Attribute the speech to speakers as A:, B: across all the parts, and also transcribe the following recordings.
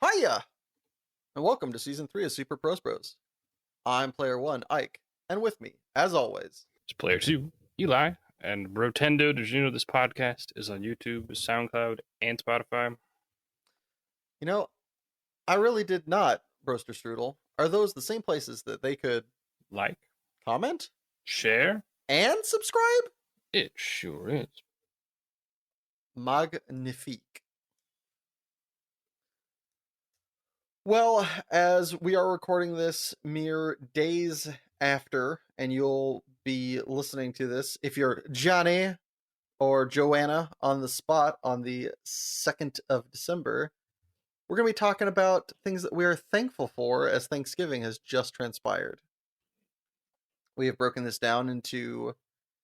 A: Hiya, and welcome to Season 3 of Super Pros Bros. I'm Player 1, Ike, and with me, as always,
B: It's player two, Eli. And Rotendo, did you know this podcast is on YouTube, SoundCloud, and Spotify?
A: you know, I really did not, Broster Strudel. Are those the same places that they could
B: Like,
A: comment
B: share?
A: and subscribe?
B: It sure is.
A: Magnifique. Well, as we are recording this mere days after, and you'll be listening to this if you're Johnny or Joanna on the spot on the 2nd of December, we're going to be talking about things that we are thankful for as Thanksgiving has just transpired. We have broken this down into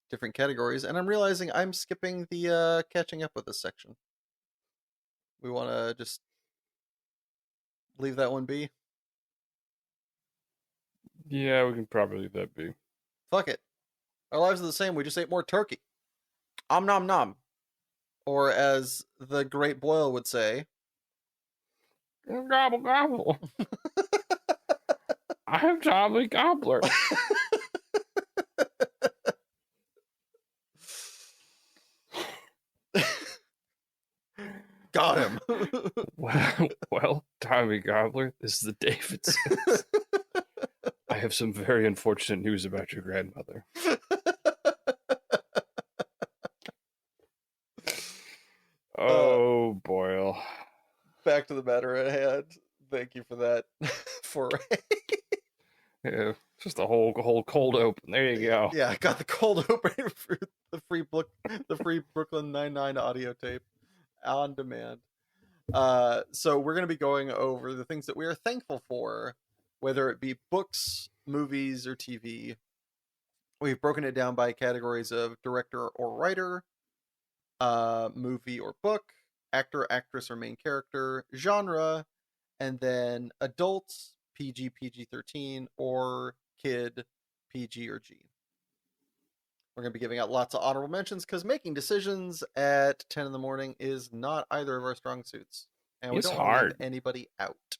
A: different categories, and I'm realizing I'm skipping the catching up with this section. We want to just leave that one be?
B: Yeah, we can probably leave that be.
A: Fuck it. Our lives are the same, we just ate more turkey. Om nom nom. Or as the great Boyle would say,
B: Gobble, gobble. I'm Tommy Gobbler.
A: got him.
B: Well, Tommy Gobbler, this is the David says. I have some very unfortunate news about your grandmother. Oh, Boyle.
A: Back to the matter at hand. Thank you for that foray.
B: Yeah, just a whole cold open. There you go.
A: Yeah, I got the cold open for the free Brooklyn Nine-Nine audio tape on demand. So we're going to be going over the things that we are thankful for, whether it be books, movies, or TV. We've broken it down by categories of director or writer, movie or book, actor, actress, or main character, genre, and then adults, PG, PG-13, or kid, PG or G. We're going to be giving out lots of honorable mentions because making decisions at 10 in the morning is not either of our strong suits. And we
B: It's
A: don't want to leave
B: hard.
A: anybody out.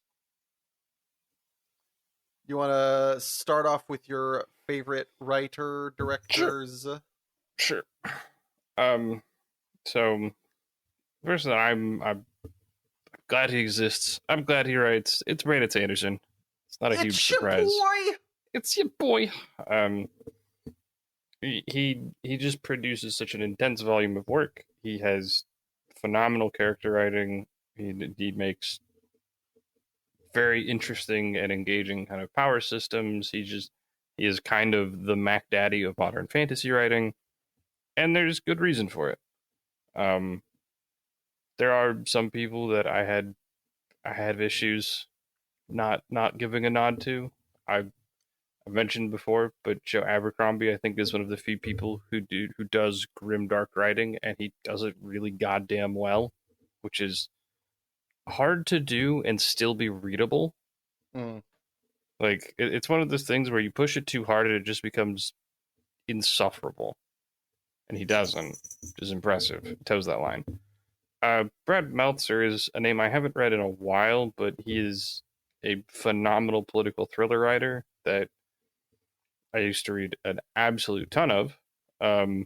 A: You want to start off with your favorite writer, directors?
B: Sure. Um, so first, I'm glad he exists. I'm glad he writes. It's Brandon Sanderson. It's not a huge
A: It's your
B: surprise.
A: boy!
B: It's your boy. He just produces such an intense volume of work. He has phenomenal character writing. He makes very interesting and engaging kind of power systems. He is kind of the Mac Daddy of modern fantasy writing, and there's good reason for it. Um, there are some people that I had issues not giving a nod to. I mentioned before, but Joe Abercrombie I think is one of the few people who does grim dark writing, and he does it really goddamn well, which is hard to do and still be readable.
A: Mm.
B: Like it's one of those things where you push it too hard and it just becomes insufferable, and he doesn't, which is impressive. He toes that line. Brad Meltzer is a name I haven't read in a while, but he is a phenomenal political thriller writer that I used to read an absolute ton of. And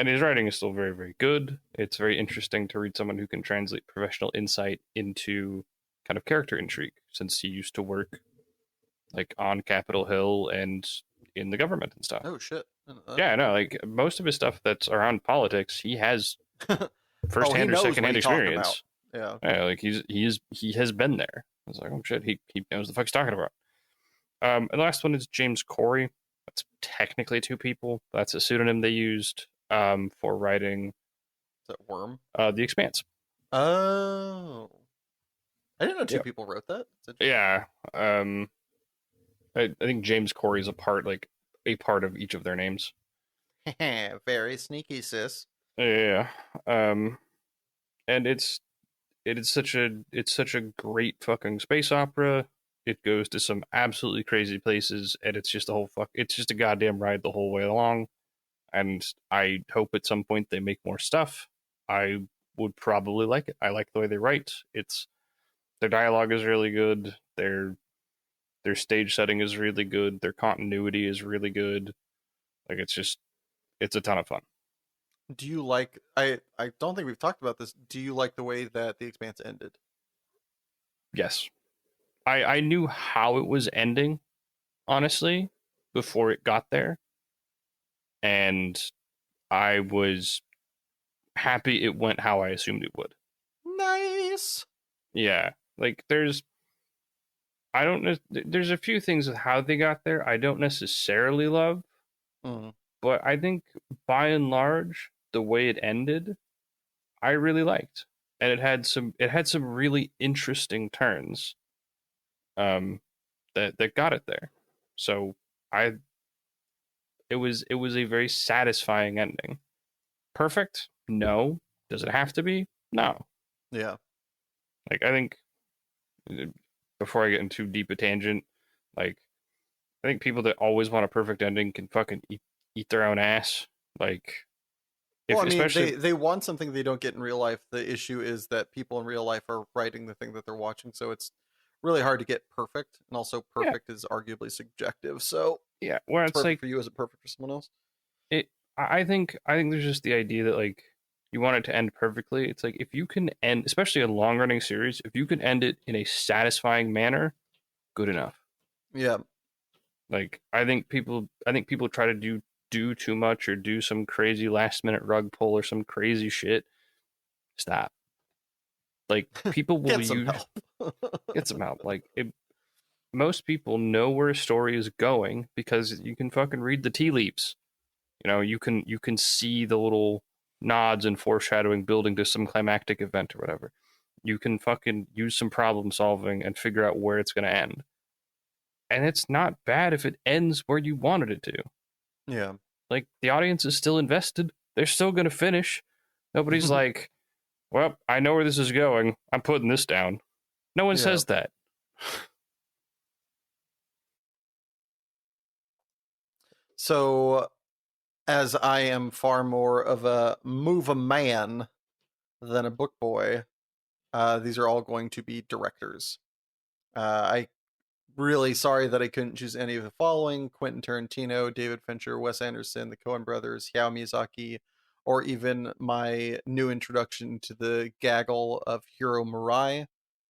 B: his writing is still very, very good. It's very interesting to read someone who can translate professional insight into kind of character intrigue, since he used to work like on Capitol Hill and in the government and stuff.
A: Oh, shit.
B: Yeah, no, like most of his stuff that's around politics, he has firsthand
A: he
B: or
A: knows
B: secondhand
A: what he's talking
B: experience.
A: about.
B: Yeah, like he has been there. I was like, oh shit, he knows the fuck he's talking about. And the last one is James Corey. That's technically two people. That's a pseudonym they used for writing
A: Is that Worm?
B: The Expanse.
A: Oh. I didn't know two
B: Yeah.
A: people wrote that.
B: Yeah. I think James Corey is a part of each of their names.
A: Very sneaky, sis.
B: Yeah. And it's such a great fucking space opera. It goes to some absolutely crazy places, and it's just it's just a goddamn ride the whole way along. And I hope at some point they make more stuff. I would probably like it. I like the way they write. It's Their dialogue is really good. Their stage setting is really good. Their continuity is really good. Like it's a ton of fun.
A: Do you like? I don't think we've talked about this. Do you like the way that The Expanse ended?
B: Yes. I knew how it was ending, honestly, before it got there. And I was happy it went how I assumed it would.
A: Nice.
B: Yeah. Like I don't know, there's a few things with how they got there I don't necessarily love,
A: Mm,
B: but I think by and large the way it ended I really liked. And it had some really interesting turns um that got it there. So I it was a very satisfying ending. Perfect? No. Does it have to be? No.
A: yeah.
B: Like I think uh, before I get into too deep a tangent, like I think people that always want a perfect ending can fucking eat their own ass. Like
A: Well,
B: if
A: I mean,
B: especially
A: they want something they don't get in real life. The issue is that people in real life are writing the thing that they're watching, so it's really hard to get perfect. And also,
B: yeah,
A: perfect is arguably subjective. So,
B: yeah, where
A: it's
B: it's
A: perfect
B: like
A: for you. Is it perfect for someone else?
B: it I think there's just the idea that like you want it to end perfectly. It's like if you can end especially a long running series, if you can end it in a satisfying manner, good enough.
A: Yeah.
B: Like I think people try to do too much or do some crazy last minute rug pull or some crazy shit. Stop. Like people will
A: Get some
B: use
A: help.
B: get some help. Most people know where a story is going because you can fucking read the tea leaves. You can see the little nods and foreshadowing building to some climactic event or whatever. You can fucking use some problem solving and figure out where it's going to end. And it's not bad if it ends where you wanted it to.
A: Yeah.
B: Like the audience is still invested. They're still going to finish. Nobody's like, "Well, I know where this is going. I'm putting this down." No one
A: Yeah.
B: says that.
A: So, as I am far more of a move a man than a book boy, these are all going to be directors. I really sorry that I couldn't choose any of the following: Quentin Tarantino, David Fincher, Wes Anderson, the Coen brothers, Hayao Miyazaki, or even my new introduction to the gaggle of Hiro Murai,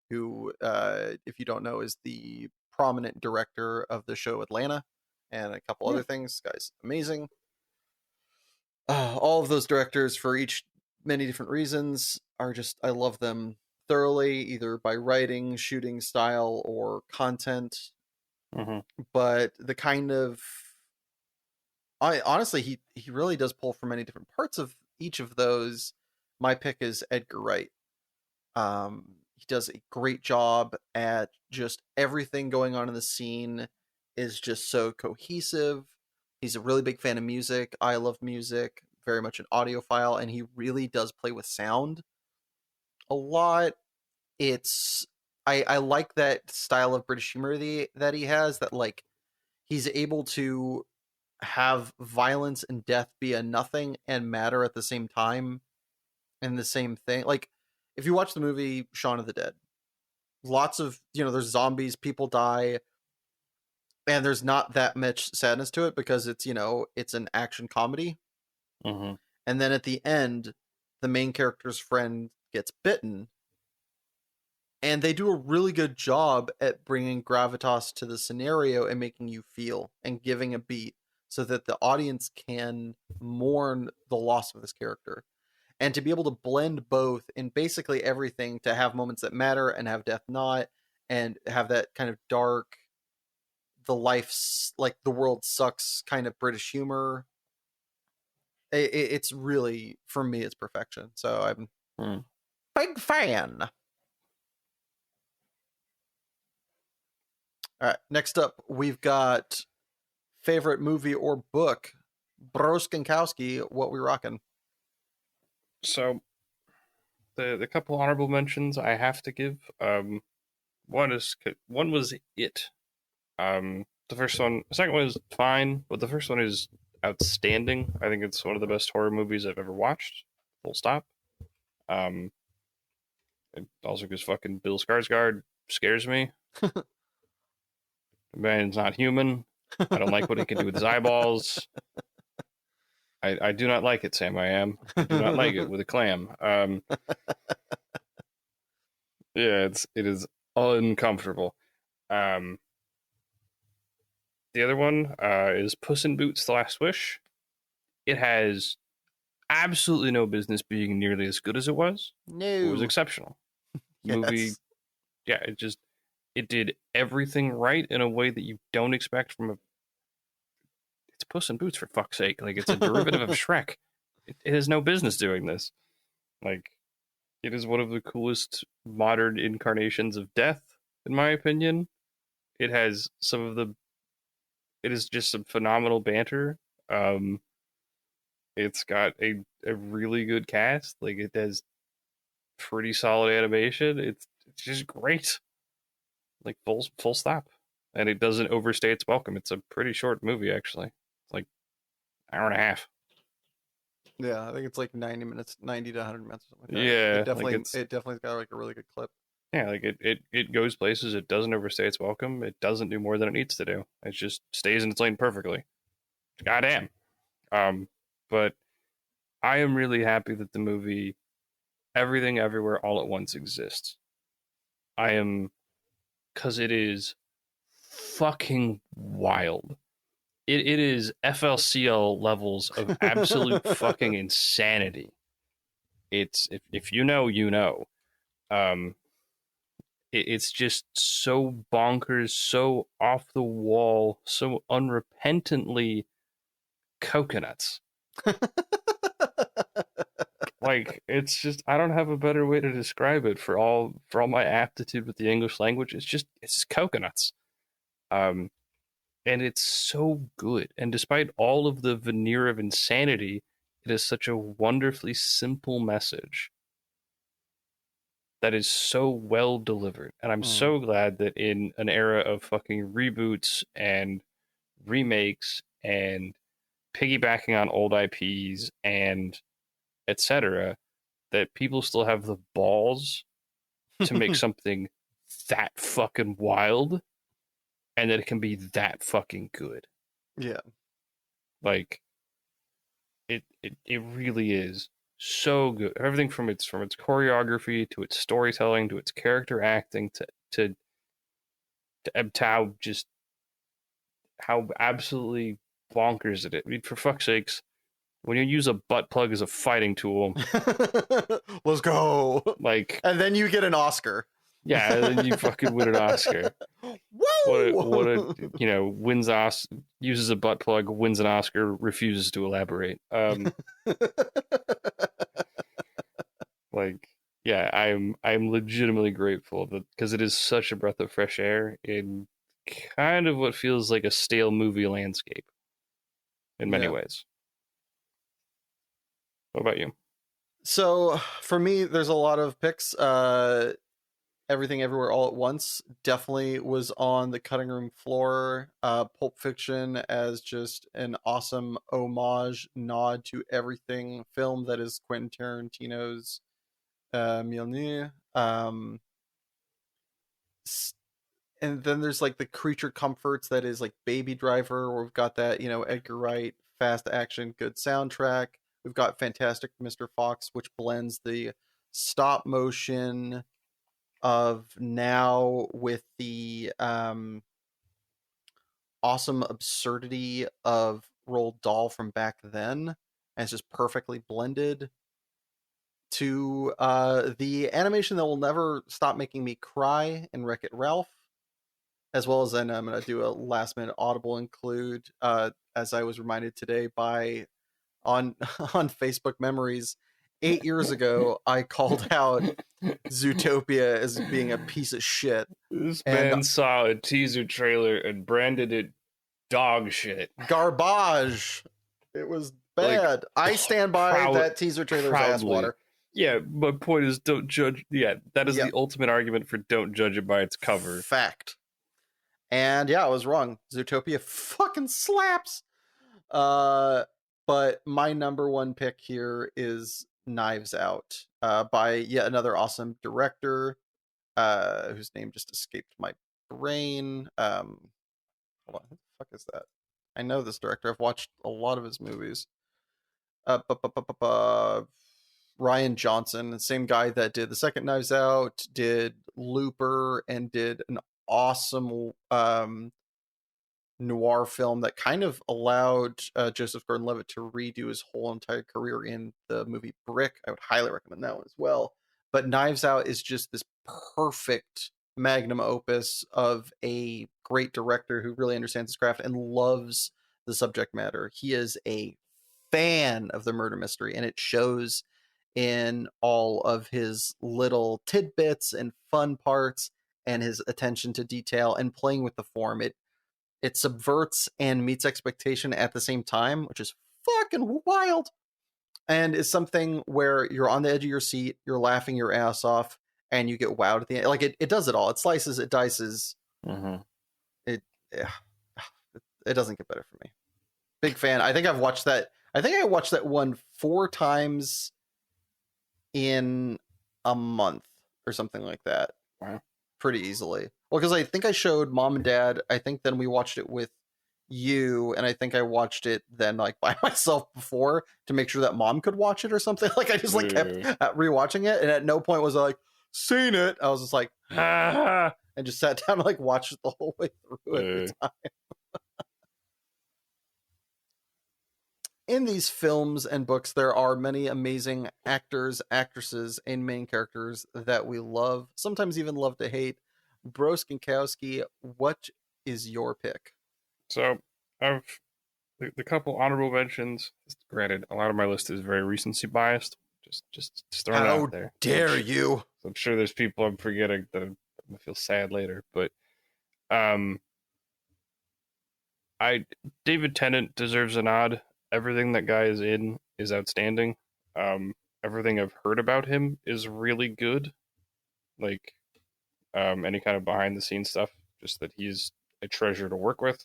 A: who, if you don't know, is the prominent director of the show Atlanta and a couple
B: Yeah.
A: other things. This guy's amazing. All of those directors, for each many different reasons, are just, I love them thoroughly, either by writing, shooting style, or content.
B: Mm-hmm.
A: But the kind of, I honestly, he really does pull from many different parts of each of those. My pick is Edgar Wright. He does a great job at just everything going on in the scene is just so cohesive. He's a really big fan of music. I love music, very much an audiophile, and he really does play with sound a lot. It's I like that style of British humor that he has, that like he's able to have violence and death be a nothing and matter at the same time, and the same thing. Like if you watch the movie Shaun of the Dead, lots of, there's zombies, people die, and there's not that much sadness to it because it's an action comedy.
B: Mm-hmm.
A: And then at the end, the main character's friend gets bitten, and they do a really good job at bringing gravitas to the scenario and making you feel and giving a beat so that the audience can mourn the loss of this character, and to be able to blend both in basically everything, to have moments that matter and have death not, and have that kind of dark, the life's like the world sucks kind of British humor. It's really, for me, it's perfection. So I'm
B: Mm.
A: big fan. All right, next up we've got favorite movie or book. Broskinkowski, what we rocking?
B: So the couple honorable mentions I have to give. One was It. The first one, the second one is fine, but the first one is outstanding. I think it's one of the best horror movies I've ever watched. Full stop. Um, Also, because fucking Bill Skarsgård scares me. The man's not human. I don't like what he can do with his eyeballs. I do not like it, Sam. I do not like it with a clam. Yeah, it is uncomfortable. Um, the other one is Puss in Boots: The Last Wish. It has absolutely no business being nearly as good as it was. It was
A: No.
B: exceptional. The movie,
A: Yes.
B: yeah, it did everything right in a way that you don't expect from a. It's Puss in Boots, for fuck's sake! Like, it's a derivative of Shrek. It has no business doing this. Like, it is one of the coolest modern incarnations of death, in my opinion. It has some of the. It is just some phenomenal banter. Um, it's got a really good cast. Like, it has pretty solid animation. It's just great. Like, full stop. And it doesn't overstay its welcome. It's a pretty short movie, actually. It's like an hour and a half.
A: Yeah, I think it's like 90 minutes, 90 to 100 minutes, or something like that.
B: Yeah, like it's
A: It definitely's got like a really good clip.
B: yeah, like it goes places. It doesn't overstay its welcome. It doesn't do more than it needs to do. It just stays in its lane perfectly. Goddamn. Um, but I am really happy that the movie Everything Everywhere All at Once exists. I am, because it is fucking wild. It is FLCL levels of absolute fucking insanity. It's if you know, you know. Um, it's just so bonkers, so off the wall, so unrepentantly coconuts. Like, it's just, I don't have a better way to describe it for all my aptitude with the English language. It's just coconuts. Um, and it's so good. And despite all of the veneer of insanity, it is such a wonderfully simple message that is so well delivered. And I'm
A: Mm.
B: so glad that in an era of fucking reboots and remakes and piggybacking on old IPs and etc., that people still have the balls to make something that fucking wild and that it can be that fucking good.
A: Yeah.
B: Like, it really is so good. Everything from its choreography to its storytelling to its character acting to how just how absolutely bonkers it is. I mean, for fuck's sakes, when you use a butt plug as a fighting tool,
A: Let's go.
B: like,
A: And then you get an Oscar.
B: yeah, then you fucking win an Oscar. What a
A: Woo!
B: wins uses a butt plug, wins an Oscar, refuses to elaborate. Like, yeah, I'm legitimately grateful that, because it is such a breath of fresh air in kind of what feels like a stale movie landscape in many
A: Yeah.
B: ways. What about you?
A: So for me, there's a lot of picks. Everything Everywhere All at Once definitely was on the cutting room floor. Pulp Fiction as just an awesome homage, nod to everything film that is Quentin Tarantino's Mjolnir. And then there's like the creature comforts that is like Baby Driver, where we've got that, Edgar Wright, fast action, good soundtrack. We've got Fantastic Mr. Fox, which blends the stop motion of now with the awesome absurdity of Roald Dahl from back then. And it's just perfectly blended to the animation that will never stop making me cry in Wreck-It Ralph, as well as then I'm going to do a last minute audible include, as I was reminded today by on on Facebook Memories. 8 years ago, I called out Zootopia as being a piece of shit,
B: This
A: and
B: man saw a teaser trailer and branded it dog shit.
A: garbage. It was
B: Like,
A: bad. I stand by that teaser trailer's ass
B: proudly.
A: water.
B: Yeah, my point is, don't judge. Yeah, that is
A: Yep.
B: the ultimate argument for don't judge it by its cover.
A: Fact. And yeah, I was wrong. Zootopia fucking slaps. Uh, but my number one pick here is Knives Out, by yet another awesome director, whose name just escaped my brain. Hold on, who the fuck is that? I know this director. I've watched a lot of his movies. Uh, bu- bu- bu- bu- bu- Ryan Johnson, the same guy that did the second Knives Out, did Looper, and did an awesome noir film that kind of allowed Joseph Gordon-Levitt to redo his whole entire career in the movie Brick. I would highly recommend that one as well. But Knives Out is just this perfect magnum opus of a great director who really understands his craft and loves the subject matter. He is a fan of the murder mystery, and it shows in all of his little tidbits and fun parts and his attention to detail and playing with the form. It subverts and meets expectation at the same time, which is fucking wild. And is something where you're on the edge of your seat, you're laughing your ass off, and you get wowed at the end. Like it does it all. It slices, it dices.
B: Mm-hmm.
A: It yeah, it doesn't get better for me. Big fan. I think I've watched that. I think I watched that one 4 times in a month or something like that.
B: Wow.
A: Pretty easily. Well, because I think I showed mom and dad. I think then we watched it with you, and I think I watched it then like by myself before to make sure that mom could watch it or something. Like I just like kept rewatching it, and at no point was I like seen it. I was just like and just sat down and like watched it the whole way through every time. In these films and books, there are many amazing actors, actresses, and main characters that we love, sometimes even love to hate. Broskinkowski, what is your pick?
B: So I've the couple honorable mentions. Granted, a lot of my list is very recency biased. Just throwing it out there.
A: How dare you?
B: I'm sure there's people I'm forgetting that I'm gonna feel sad later, but um, David Tennant deserves a nod. Everything that guy is in is outstanding. Everything I've heard about him is really good. Like any kind of behind the scenes stuff, just that he's a treasure to work with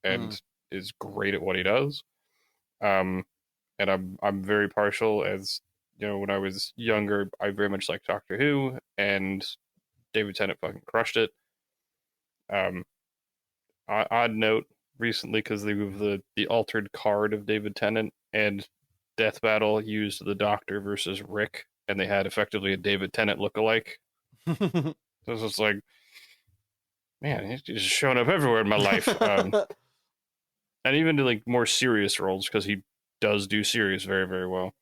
B: and is great at what he does. And I'm very partial, as you know, when I was younger, I very much liked Doctor Who, and David Tennant fucking crushed it. Um, odd note recently, because they moved the altered card of David Tennant, and Death Battle used the Doctor versus Rick, and they had effectively a David Tennant lookalike. So it's just like, man, he's just showing up everywhere in my life. And even to like more serious roles, because he does do serious very, very well.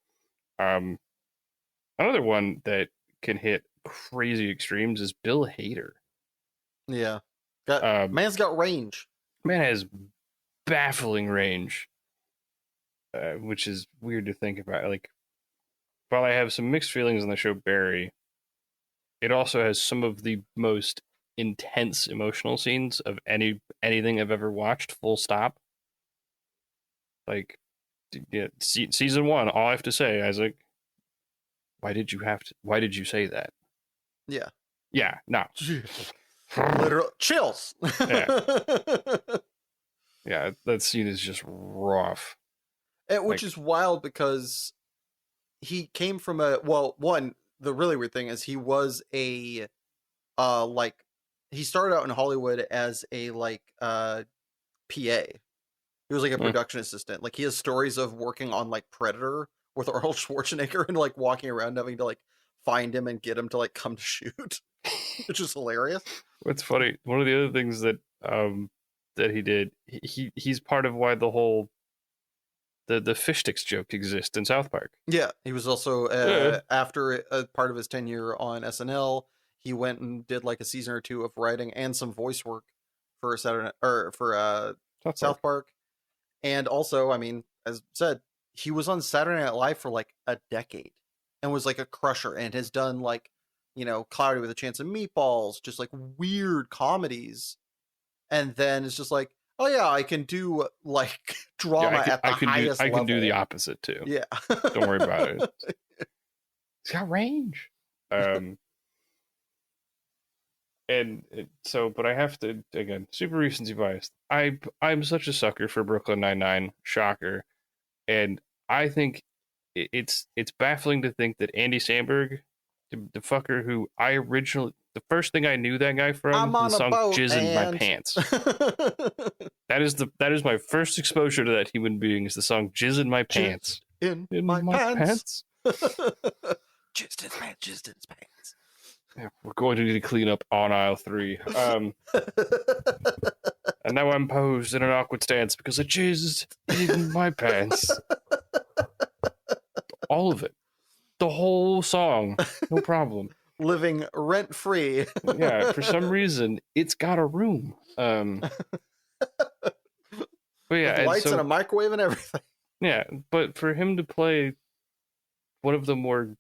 B: Another one that can hit crazy extremes is Bill Hader.
A: Yeah. Man's got range.
B: Man has baffling range, which is weird to think about. Like, while I have some mixed feelings on the show Barry, it also has some of the most intense emotional scenes of anything I've ever watched. Full stop. Like, yeah, season 1. All I have to say, Isaac, why did you say that?
A: Yeah.
B: Yeah. No.
A: Literal chills.
B: Yeah. Yeah. That scene is just rough.
A: Which is wild because he came from the really weird thing is he was a like he started out in Hollywood as a PA. He was like a production assistant. Like he has stories of working on like Predator with Arnold Schwarzenegger and like walking around having to like find him and get him to like come to shoot, which is hilarious.
B: What's funny, one of the other things that that he did, he's part of why the whole the fish sticks joke exists in South Park.
A: Yeah, he was also after a part of his tenure on SNL, he went and did like a season or 2 of writing and some voice work for Saturday or for South Park. And also, I mean, as said, he was on Saturday Night Live for like a decade and was like a crusher and has done like, Cloudy with a Chance of Meatballs, just like weird comedies. And then it's just like, oh yeah, I can do like drama at the highest level.
B: I can do the opposite too.
A: Yeah.
B: Don't worry about it. He's got range. But I have to, again, super recency biased. I'm such a sucker for Brooklyn Nine-Nine, shocker, and I think it's baffling to think that Andy Samberg, the fucker who the first thing I knew that guy from
A: I'm
B: was the
A: on a
B: song
A: boat
B: "Jizz in My
A: and
B: Pants." That is my first exposure to that human being, is the song "Jizz in My
A: just
B: Pants."
A: in
B: In
A: my
B: my
A: pants.
B: pants.
A: Just in his pants, just in his pants.
B: Yeah, we're going to need to clean up on aisle 3. And now I'm posed in an awkward stance because I jizzed in my pants. All of it. The whole song. No problem.
A: Living rent free.
B: Yeah, for some reason, it's got a room. But yeah,
A: With
B: and
A: lights and
B: so,
A: a microwave and everything.
B: yeah, but for him to play one of the more,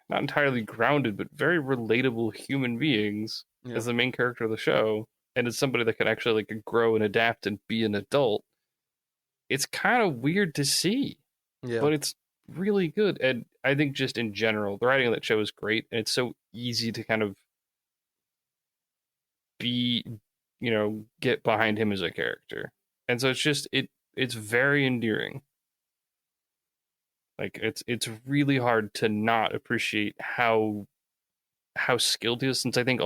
B: not entirely grounded, but very relatable human beings
A: Yeah.
B: as the main character of the show, and as somebody that can actually like grow and adapt and be an adult, it's kind of weird to see.
A: Yeah.
B: But it's really good. And I think just in general, the writing of that show is great, and it's so easy to kind of be, get behind him as a character. And so it's very endearing. Like it's really hard to not appreciate how skilled he is, since I think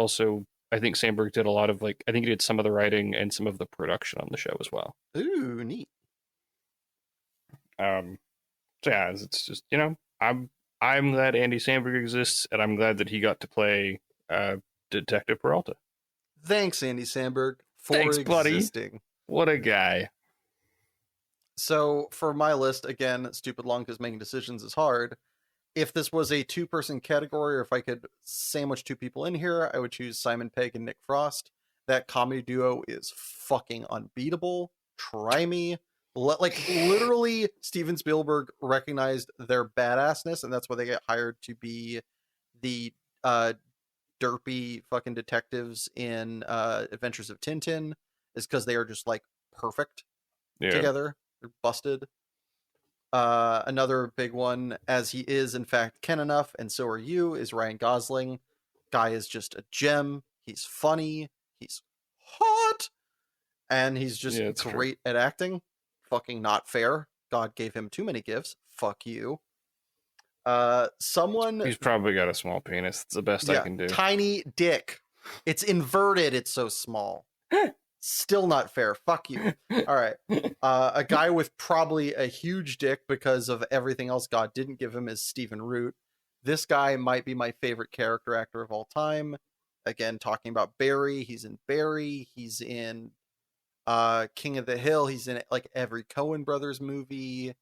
B: Sandberg did a lot of, like, I think he did some of the writing and some of the production on the show as well.
A: Ooh, neat.
B: So yeah, it's just, I'm glad Andy Samberg exists, and I'm glad that he got to play Detective Peralta.
A: Thanks, Andy Samberg, for
B: Thanks, buddy.
A: existing.
B: What a guy.
A: So for my list, again, stupid long because making decisions is hard. If this was a 2-person category, or if I could sandwich 2 people in here, I would choose Simon Pegg and Nick Frost. That comedy duo is fucking unbeatable. Try me. Like, literally, Steven Spielberg recognized their badassness, and that's why they get hired to be the derpy fucking detectives in Adventures of Tintin, is because they are just, like, perfect together. They're busted. Another big one, as he is in fact Ken enough, and so are you, is Ryan Gosling. Guy is just a gem. He's funny. He's hot. And he's just great at acting. Fucking not fair. God gave him too many gifts. Fuck you.
B: He's probably got a small penis. It's the best I can do.
A: Tiny dick. It's inverted. It's so small. Still not fair. Fuck you. All right. A guy with probably a huge dick because of everything else God didn't give him is Stephen Root. This guy might be my favorite character actor of all time. Again, talking about Barry. He's in Barry. He's in King of the Hill. He's in like every Coen Brothers movie.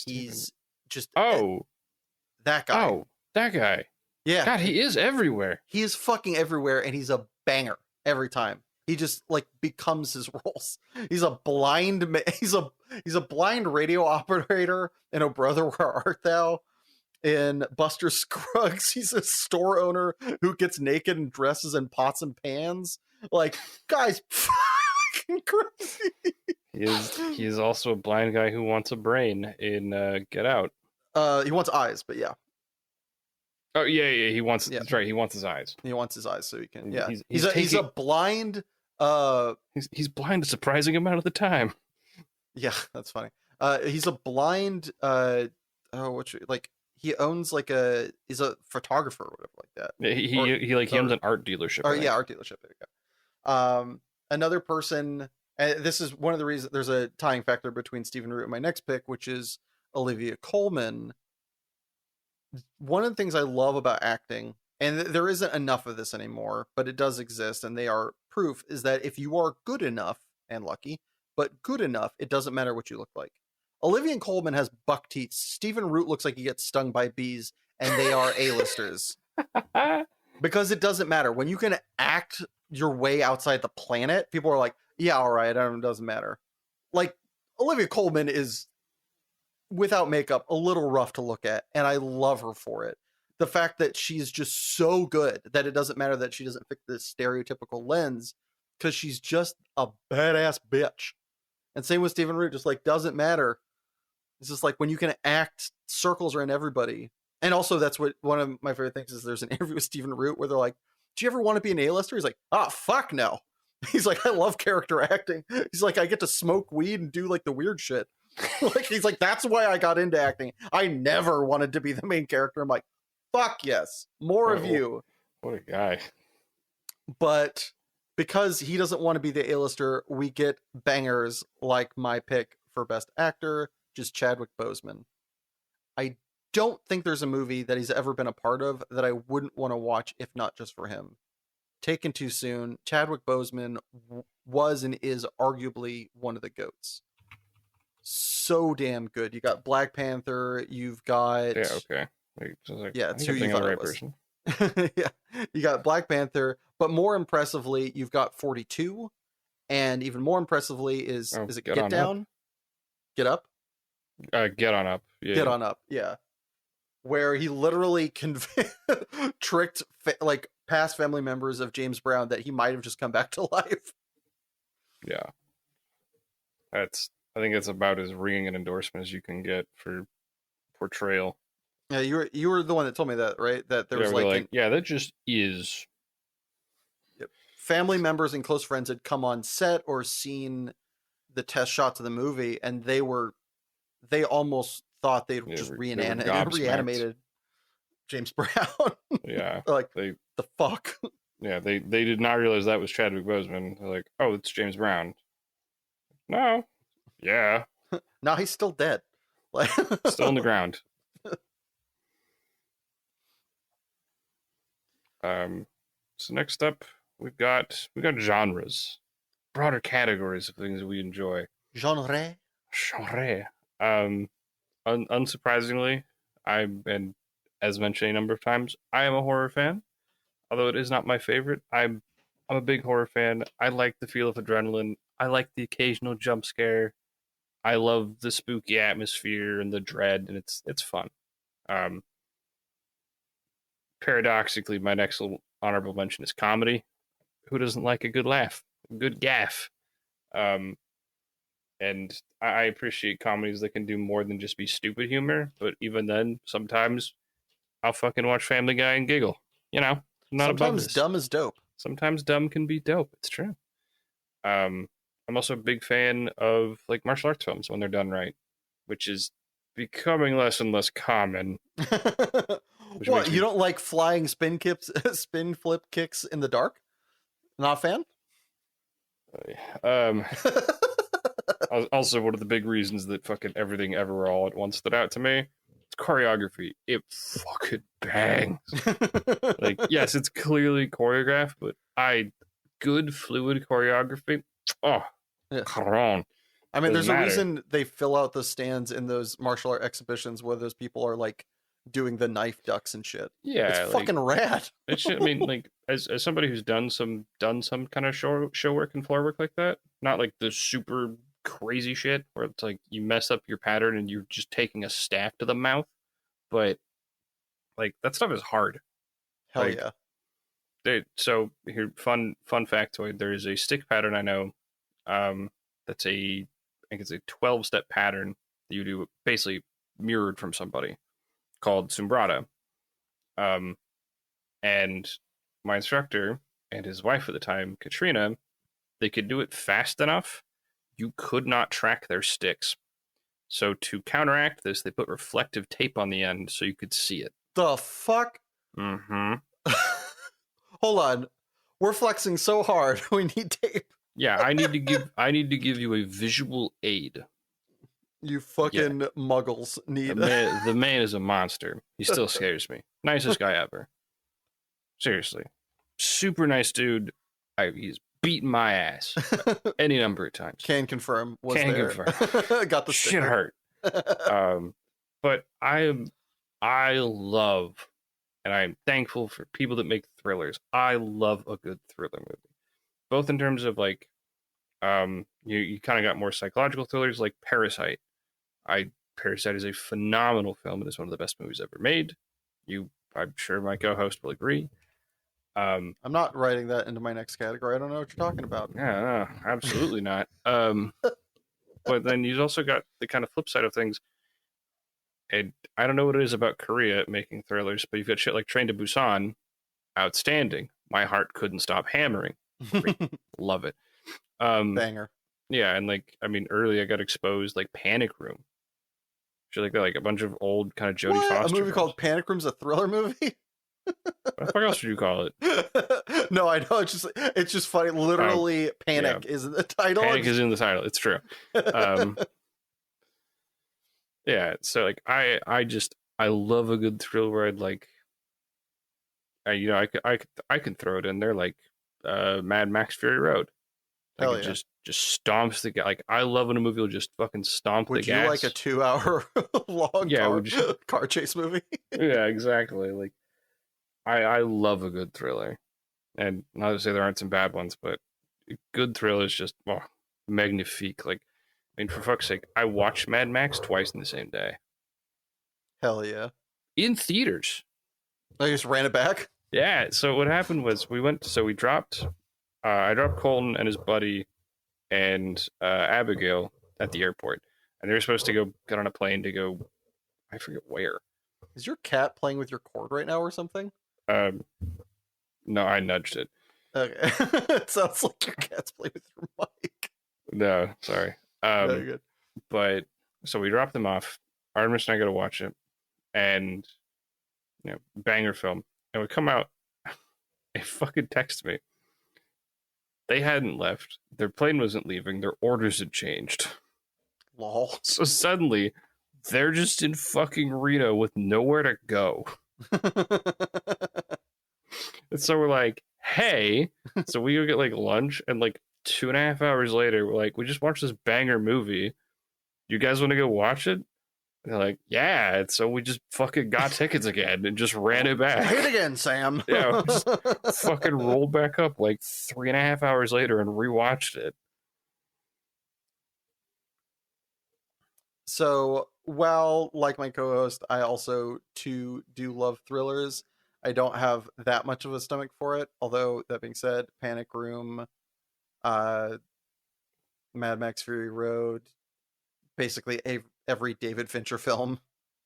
A: He's just that guy.
B: Oh, that guy.
A: Yeah.
B: God, he is everywhere.
A: He is fucking everywhere, and he's a banger every time. He just like becomes his roles. He's a blind he's a blind radio operator in Oh Brother, Where Art Thou? In Buster Scruggs, he's a store owner who gets naked and dresses in pots and pans. Like, guys, fucking crazy.
B: He is also a blind guy who wants a brain in Get Out.
A: He wants eyes, but yeah.
B: Oh yeah, he wants. Yeah. That's right. He wants his eyes.
A: He wants his eyes so he can. Yeah,
B: he's
A: a blind.
B: He's blind a surprising amount of the time.
A: Yeah, that's funny. He's a blind. He owns he's a photographer or whatever like that.
B: Yeah, he owns an art dealership.
A: Or yeah, art dealership. There you go. Another person. And this is one of the reasons there's a tying factor between Stephen Root and my next pick, which is Olivia Colman. One of the things I love about acting, and there isn't enough of this anymore, but it does exist, and they are proof, is that if you are good enough, and lucky, but good enough, it doesn't matter what you look like. Olivia Colman has buck teeth. Stephen Root looks like he gets stung by bees, and they are A-listers. Because it doesn't matter. When you can act your way outside the planet, people are like, yeah, all right, it doesn't matter. Like, Olivia Colman is, without makeup, a little rough to look at, and I love her for it. The fact that she's just so good that it doesn't matter that she doesn't fit this stereotypical lens, because she's just a badass bitch. And same with Stephen Root, just like doesn't matter. It's just like when you can act, circles are in everybody. And also that's what one of my favorite things is, there's an interview with Stephen Root where they're like, do you ever want to be an A-lister? He's like, fuck no. He's like, I love character acting. He's like, I get to smoke weed and do like the weird shit. Like, he's like, that's why I got into acting. I never wanted to be the main character. I'm like, fuck yes, more of you.
B: What a guy.
A: But because he doesn't want to be the A-lister, we get bangers like my pick for best actor, just Chadwick Boseman. I don't think there's a movie that he's ever been a part of that I wouldn't want to watch if not just for him. Taken Too Soon, Chadwick Boseman was and is arguably one of the GOATs. So damn good. You got Black Panther, you've got...
B: Yeah, okay. Wait, so like,
A: yeah,
B: I
A: it's
B: think
A: who
B: I'm
A: you
B: thinking of
A: thought
B: the
A: it
B: right
A: was.
B: person.
A: Yeah, you got Black Panther, but more impressively, you've got 42, and even more impressively is it Get Down? Get Up?
B: Get On Up. Yeah.
A: Get On Up, yeah. Where he literally tricked like past family members of James Brown that he might have just come back to life.
B: Yeah. I think it's about as ringing an endorsement as you can get for portrayal.
A: Yeah, you were the one that told me that, right? That there was like
B: yeah, that just is.
A: Family members and close friends had come on set or seen the test shots of the movie, and they almost thought they'd just reanimated James Brown.
B: Yeah,
A: like the fuck.
B: Yeah, they did not realize that was Chadwick Boseman. They're like, oh, it's James Brown. No, yeah.
A: No, he's still dead. Like
B: still in the ground. So next up, we've got genres, broader categories of things that we enjoy.
A: Genre.
B: Unsurprisingly, and as mentioned a number of times, I am a horror fan. Although it is not my favorite, I'm a big horror fan. I like the feel of adrenaline. I like the occasional jump scare. I love the spooky atmosphere and the dread, and it's fun. Paradoxically, my next honorable mention is comedy. Who doesn't like a good laugh, a good gaff? And I appreciate comedies that can do more than just be stupid humor. But even then, sometimes I'll fucking watch Family Guy and giggle. You know, not above this.
A: Sometimes dumb is dope.
B: Sometimes dumb can be dope. It's true. I'm also a big fan of like martial arts films when they're done right, which is becoming less and less common.
A: What, you don't like flying spin flip kicks in the dark? Not a fan?
B: Also, one of the big reasons that fucking Everything Everywhere All at Once stood out to me, it's choreography. It fucking bangs. Like, yes, it's clearly choreographed, but good fluid choreography. Oh,
A: yeah.
B: Come on.
A: I mean, there's a reason they fill out the stands in those martial art exhibitions where those people are like doing the knife ducks and shit.
B: Yeah,
A: it's like, fucking rad.
B: I mean, like as somebody who's done some kind of show work and floor work like that, not like the super crazy shit where it's like you mess up your pattern and you're just taking a staff to the mouth, but like that stuff is hard.
A: Hell
B: like,
A: yeah.
B: So here, fun factoid: there is a stick pattern I know. That's I think it's a 12-step pattern that you do basically mirrored from somebody called Sumbrata. And my instructor and his wife at the time, Katrina, they could do it fast enough. You could not track their sticks. So to counteract this, they put reflective tape on the end so you could see it.
A: The fuck?
B: Mm-hmm.
A: Hold on. We're flexing so hard. We need tape.
B: Yeah, I need to give you a visual aid.
A: You fucking muggles need.
B: The man is a monster. He still scares me. Nicest guy ever. Seriously. Super nice dude. He's beaten my ass any number of times.
A: Can confirm.
B: Confirm.
A: Got the
B: shit hurt. But I love, and I'm thankful for people that make thrillers. I love a good thriller movie. Both in terms of like, you kind of got more psychological thrillers like Parasite. Parasite is a phenomenal film. It is one of the best movies ever made. I'm sure my co-host will agree.
A: I'm not writing that into my next category. I don't know what you're talking about.
B: Yeah, no, absolutely not. But then you've also got the kind of flip side of things. And I don't know what it is about Korea making thrillers, but you've got shit like Train to Busan, outstanding. My heart couldn't stop hammering. Love it.
A: Banger.
B: Yeah, and like I mean, early I got exposed like Panic Room, shit like that, like a bunch of old kind of Jodie
A: What? A
B: Foster
A: movie
B: films.
A: called Panic Room's a thriller movie?
B: What the fuck else would you call it?
A: No, I know. It's just funny.
B: Oh,
A: Literally,
B: yeah,
A: Panic is the title.
B: Panic is in the title. It's true. Um, yeah, so like I love a good thrill ride. Like I can throw it in there like Mad Max Fury Road. Like
A: Hell
B: it
A: yeah.
B: just stomps the gas. Like I love when a movie will just fucking stomp the
A: Would you like a
B: gas.
A: 2 hour long
B: Yeah, we just
A: car chase movie?
B: yeah, exactly. Like I love a good thriller. And not to say there aren't some bad ones, but good thrillers just magnifique. Like I mean for fuck's sake, I watched Mad Max twice in the same day.
A: Hell yeah.
B: In theaters.
A: I just ran it back.
B: Yeah, so what happened was we dropped I dropped Colton and his buddy and Abigail at the airport, and they were supposed to go get on a plane to go. I forget where.
A: Is your cat playing with your cord right now or something?
B: Um, no, I nudged it.
A: Okay. It sounds like your cat's playing with your mic.
B: No, sorry.
A: No, you're good.
B: But so we dropped them off. Artemis and I got to watch it, and banger film. And we come out, they fucking text me. They hadn't left. Their plane wasn't leaving. Their orders had changed.
A: Lol.
B: So suddenly, they're just in fucking Reno with nowhere to go. And so we're like, hey. So we go get like lunch, and like 2.5 hours later, we're like, we just watched this banger movie. You guys want to go watch it? And they're like, yeah. And so we just fucking got tickets again and just ran it back.
A: Hit again, Sam.
B: Yeah, we just fucking rolled back up like 3.5 hours later and rewatched it.
A: So, while like my co-host, I also too do love thrillers. I don't have that much of a stomach for it. Although that being said, Panic Room, uh, Mad Max Fury Road, basically every David Fincher film,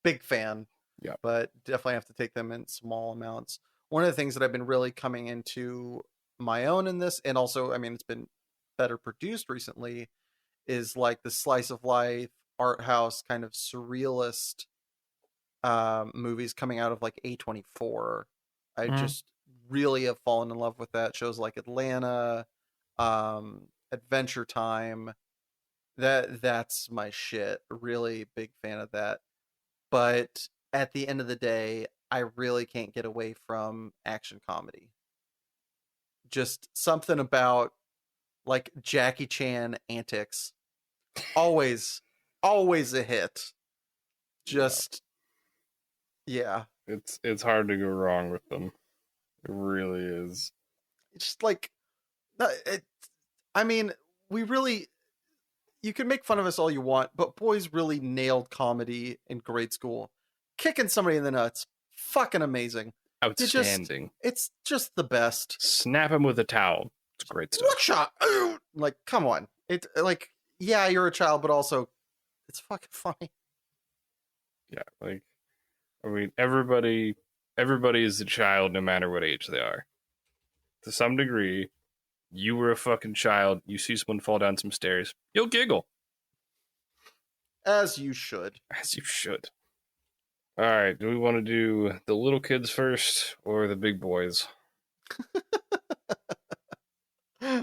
A: big fan.
B: Yeah.
A: But definitely have to take them in small amounts. One of the things that I've been really coming into my own in this, and also, I mean, it's been better produced recently, is like the slice of life art house kind of surrealist movies coming out of like A24. I just really have fallen in love with that. Shows like Atlanta, Adventure Time. That's my shit. Really big fan of that. But at the end of the day, I really can't get away from action comedy. Just something about like Jackie Chan antics. Always, always a hit. Just yeah.
B: It's hard to go wrong with them. It really is.
A: It's just like it, I mean, we really you can make fun of us all you want, but boys really nailed comedy in grade school. Kicking somebody in the nuts, fucking amazing.
B: Outstanding.
A: It's just the best.
B: Snap him with a towel. It's great stuff.
A: Look shot. Like, come on. It like, yeah, you're a child, but also it's fucking funny.
B: Yeah, like I mean everybody is a child no matter what age they are. To some degree, you were a fucking child, you see someone fall down some stairs, you'll giggle.
A: As you should.
B: As you should. Alright, do we want to do the little kids first or the big boys?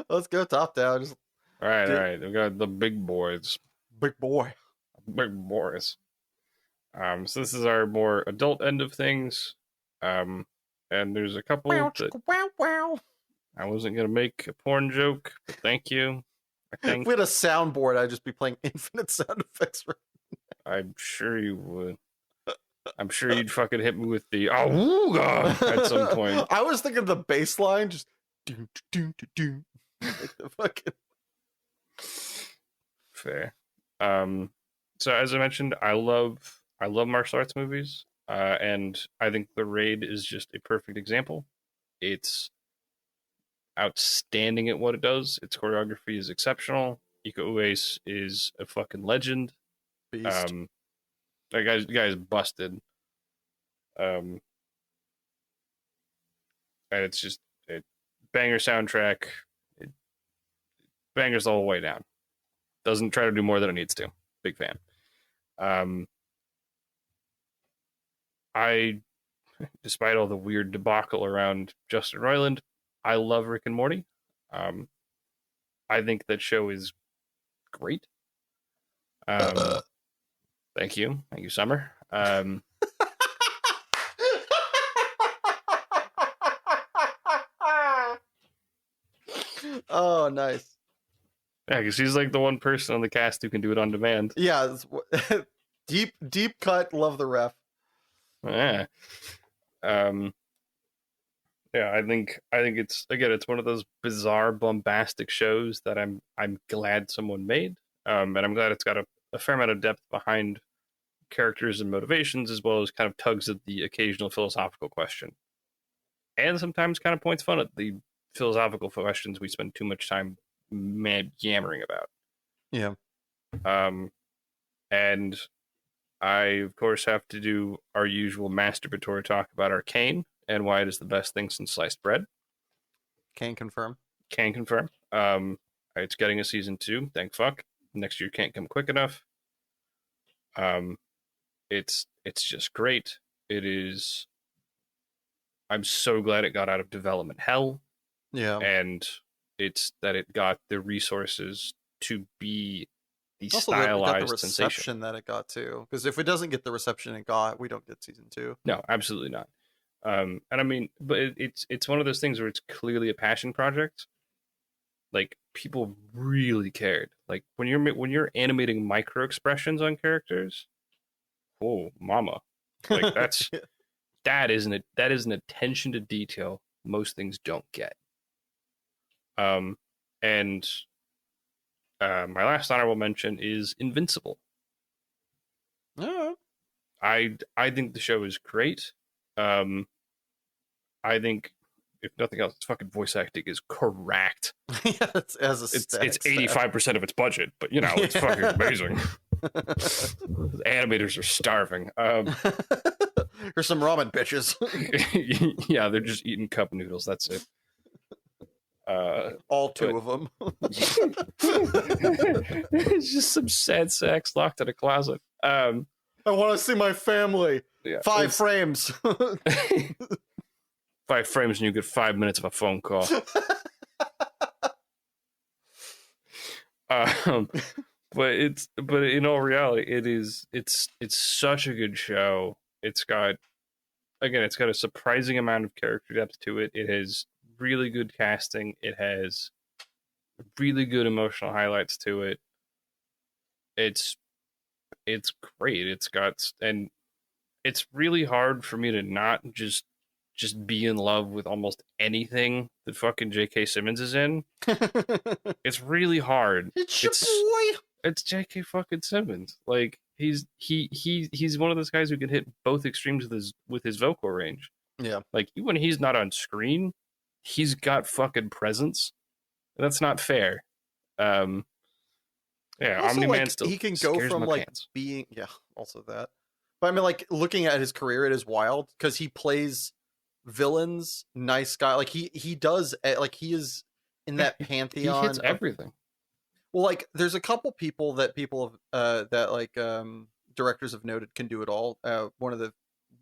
A: Let's go top down. Just
B: Alright, we got the big boys.
A: big boy.
B: Big boys. So this is our more adult end of things. And there's a couple that
A: Wow.
B: I wasn't gonna make a porn joke, but thank you. I
A: If
B: think
A: we had a soundboard, I'd just be playing infinite sound effects.
B: I'm sure you would. I'm sure you'd fucking hit me with the awooga at some point.
A: I was thinking the bass line, just doom, doom, doom, doom. Like the fucking.
B: Fair. So as I mentioned, I love martial arts movies, and I think The Raid is just a perfect example. It's outstanding at what it does. Its choreography is exceptional. Iko Uwais is a fucking legend.
A: Beast.
B: That guy's busted. And it's just a banger soundtrack. It bangers the whole way down. Doesn't try to do more than it needs to. Big fan. Um, I, despite all the weird debacle around Justin Roiland, I love Rick and Morty. Um, I think that show is great. Thank you, Summer.
A: Oh, nice.
B: Yeah, because she's like the one person on the cast who can do it on demand.
A: Yeah, deep cut. Love the ref.
B: Yeah. Yeah, I think it's one of those bizarre, bombastic shows that I'm glad someone made. And I'm glad it's got a fair amount of depth behind characters and motivations, as well as kind of tugs at the occasional philosophical question, and sometimes kind of points fun at the philosophical questions we spend too much time yammering about.
A: Yeah.
B: And I of course have to do our usual masturbatory talk about Arcane and why it is the best thing since sliced bread.
A: Can confirm.
B: Can confirm. It's getting a season 2. Thank fuck. Next year can't come quick enough. It's just great. It is. I'm so glad it got out of development hell.
A: Yeah.
B: And it's that it got the resources to be the
A: also
B: stylized
A: got the reception
B: sensation
A: that it got too. Because if it doesn't get the reception it got, we don't get season 2.
B: No, absolutely not. And I mean, but it's one of those things where it's clearly a passion project. Like, people really cared. Like, when you're animating micro expressions on characters, whoa, mama, like that's
A: Yeah.
B: that is an attention to detail most things don't get. And my last honorable mention is Invincible.
A: Yeah.
B: I think the show is great. I think, if nothing else, its fucking voice acting is correct.
A: Yeah, it's
B: 85% of its budget, but it's fucking amazing. Animators are starving.
A: Here's some ramen, bitches.
B: Yeah, they're just eating cup noodles. That's it.
A: All two of them.
B: It's just some sad sacks locked in a closet.
A: I want to see my family.
B: Yeah,
A: 5 frames.
B: 5 frames and you get 5 minutes of a phone call. But in all reality, it's such a good show. It's got a surprising amount of character depth to it. It has really good casting. It has really good emotional highlights to it. It's great. And it's really hard for me to not just be in love with almost anything that fucking J.K. Simmons is in. It's really hard.
A: It's your boy.
B: It's J.K. fucking Simmons. Like, he's one of those guys who can hit both extremes with his vocal range.
A: Yeah.
B: Like, even when he's not on screen, he's got fucking presence. That's not fair. Yeah,
A: Also,
B: Omni-Man
A: like,
B: still
A: he can go from like
B: pants.
A: being also that. But I mean, like, looking at his career, it is wild because he plays villains, nice guy. Like, he does, like, he is in that pantheon.
B: He hits everything.
A: Well, like, there's a couple people that directors have noted can do it all. One of the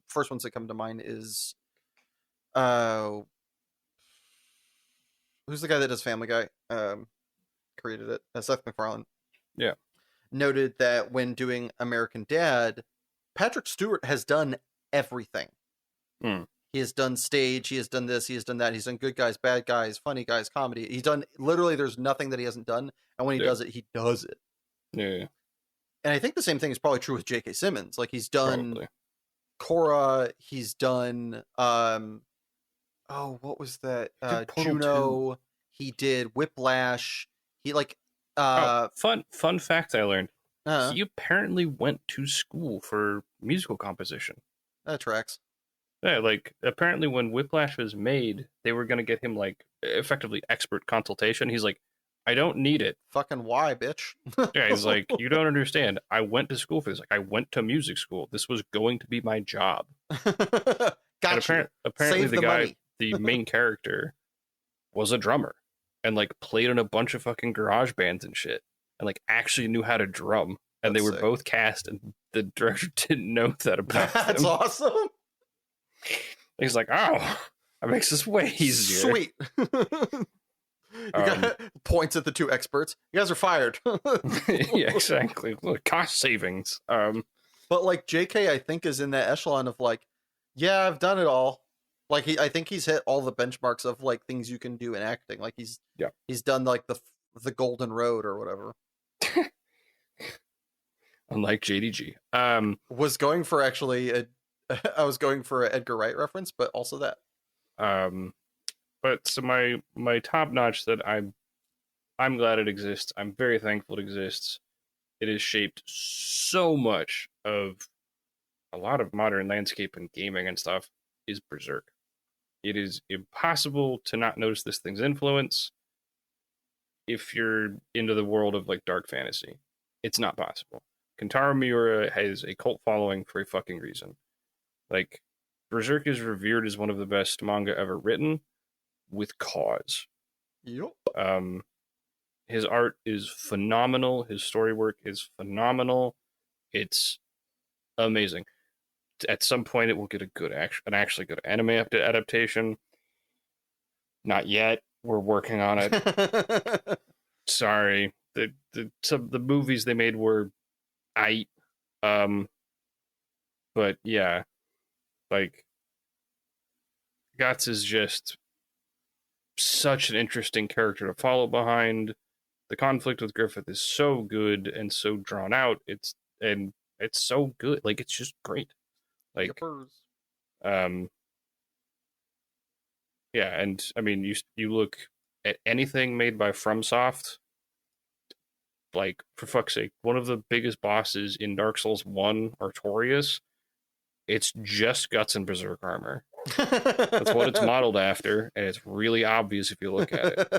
A: first ones that come to mind is who's the guy that does Family Guy? Created it, Seth MacFarlane.
B: Yeah.
A: Noted that when doing American Dad, Patrick Stewart has done everything. He has done stage, he has done this, he has done that, he's done good guys, bad guys, funny guys, comedy. He's done, literally, there's nothing that he hasn't done, and when he does it, he does it.
B: Yeah.
A: And I think the same thing is probably true with J.K. Simmons. Like, he's done
B: Probably.
A: Korra, he's done what was that? Juno,
B: 2.
A: he did Whiplash, he
B: fun fact I learned.
A: Uh-huh.
B: He apparently went to school for musical composition.
A: That tracks.
B: Yeah, like, apparently when Whiplash was made, they were going to get him, like, effectively expert consultation. He's like, I don't need it.
A: Fucking why, bitch?
B: Yeah, he's like, you don't understand. I went to school for this. Like, I went to music school. This was going to be my job.
A: Gotcha.
B: Apparently
A: Save
B: the
A: the
B: guy,
A: money.
B: the main character, was a drummer and, like, played in a bunch of fucking garage bands and shit. and like actually knew how to drum, and
A: That's
B: they were
A: sick.
B: both cast, and the director didn't know that about
A: That's
B: them.
A: awesome.
B: He's like, oh, that makes this way easier.
A: Sweet. You got points at the two experts. You guys are fired.
B: Yeah, exactly. Look, cost savings.
A: But like JK, I think is in that echelon of like, yeah, I've done it all. Like I think he's hit all the benchmarks of like things you can do in acting. Like he's done like the Golden Road or whatever.
B: Unlike JDG.
A: Was going for actually I was going for an Edgar Wright reference, but also that.
B: But so my top notch that I'm glad it exists. I'm very thankful it exists. It has shaped so much of a lot of modern landscape and gaming and stuff is Berserk. It is impossible to not notice this thing's influence if you're into the world of like dark fantasy. It's not possible. Kentaro Miura has a cult following for a fucking reason. Like, Berserk is revered as one of the best manga ever written, with cause.
A: Yep.
B: His art is phenomenal. His story work is phenomenal. It's amazing. At some point, it will get an actually good anime adaptation. Not yet. We're working on it. Sorry. Some of the movies they made were but yeah, like, Guts is just such an interesting character to follow behind. The conflict with Griffith is so good and so drawn out. It's so good. Like, it's just great. Like, yeah, and I mean, you look at anything made by FromSoft, like, for fuck's sake, one of the biggest bosses in Dark Souls 1, Artorias, it's just guts and berserk armor. That's what it's modeled after, and it's really obvious if you look at it.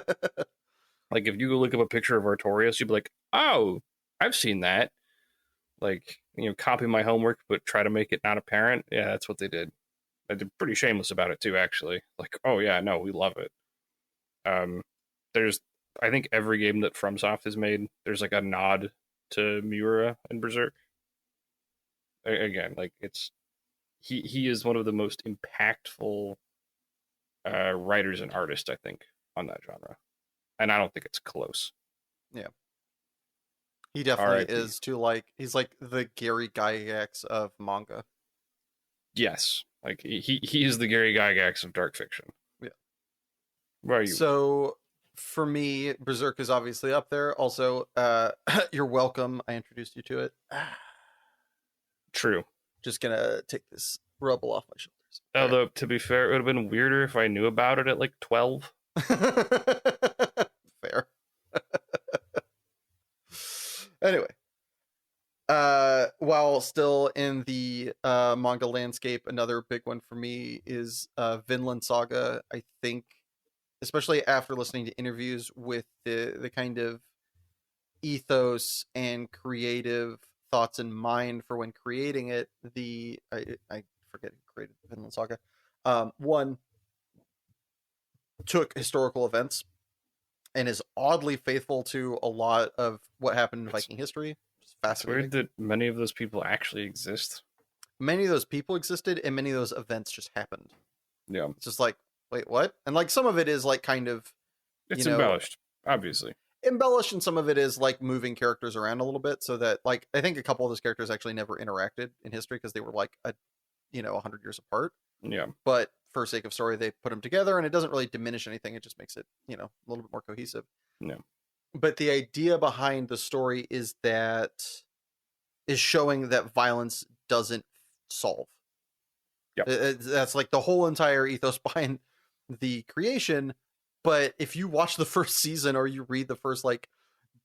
B: Like, if you go look up a picture of Artorias, you'd be like, oh, I've seen that. Like, copy my homework, but try to make it not apparent. Yeah, that's what they did. They're pretty shameless about it, too, actually. Like, oh, yeah, no, we love it. There's, I think every game that FromSoft has made, there's, like, a nod to Miura and Berserk. Again, like, it's... He is one of the most impactful writers and artists, I think, on that genre. And I don't think it's close.
A: Yeah. He definitely is too, like, he's like the Gary Gygax of manga.
B: Yes. Like, he is the Gary Gygax of dark fiction.
A: Yeah.
B: Where are you?
A: So, for me, Berserk is obviously up there. Also, you're welcome. I introduced you to it.
B: True.
A: Just gonna take this rubble off my shoulders.
B: Although, to be fair, it would have been weirder if I knew about it at, like, 12.
A: Fair. Anyway, while still in the manga landscape, another big one for me is Vinland Saga. I think, especially after listening to interviews with the kind of ethos and creative thoughts in mind for when creating it, I forget who created Vinland Saga. One took historical events and is oddly faithful to a lot of what happened in Viking history. It's fascinating.
B: It's weird that many of those people actually exist.
A: Many of those people existed, and many of those events just happened.
B: Yeah.
A: It's just like, wait, what? And like some of it is like kind of...
B: It's embellished, obviously.
A: Embellished, and some of it is like moving characters around a little bit so that, like, I think a couple of those characters actually never interacted in history because they were like 100 years apart.
B: Yeah.
A: But for sake of story, they put them together, and it doesn't really diminish anything. It just makes it, a little bit more cohesive.
B: Yeah.
A: But the idea behind the story is showing that violence doesn't solve.
B: Yeah.
A: That's like the whole entire ethos behind the creation. But if you watch the first season or you read the first like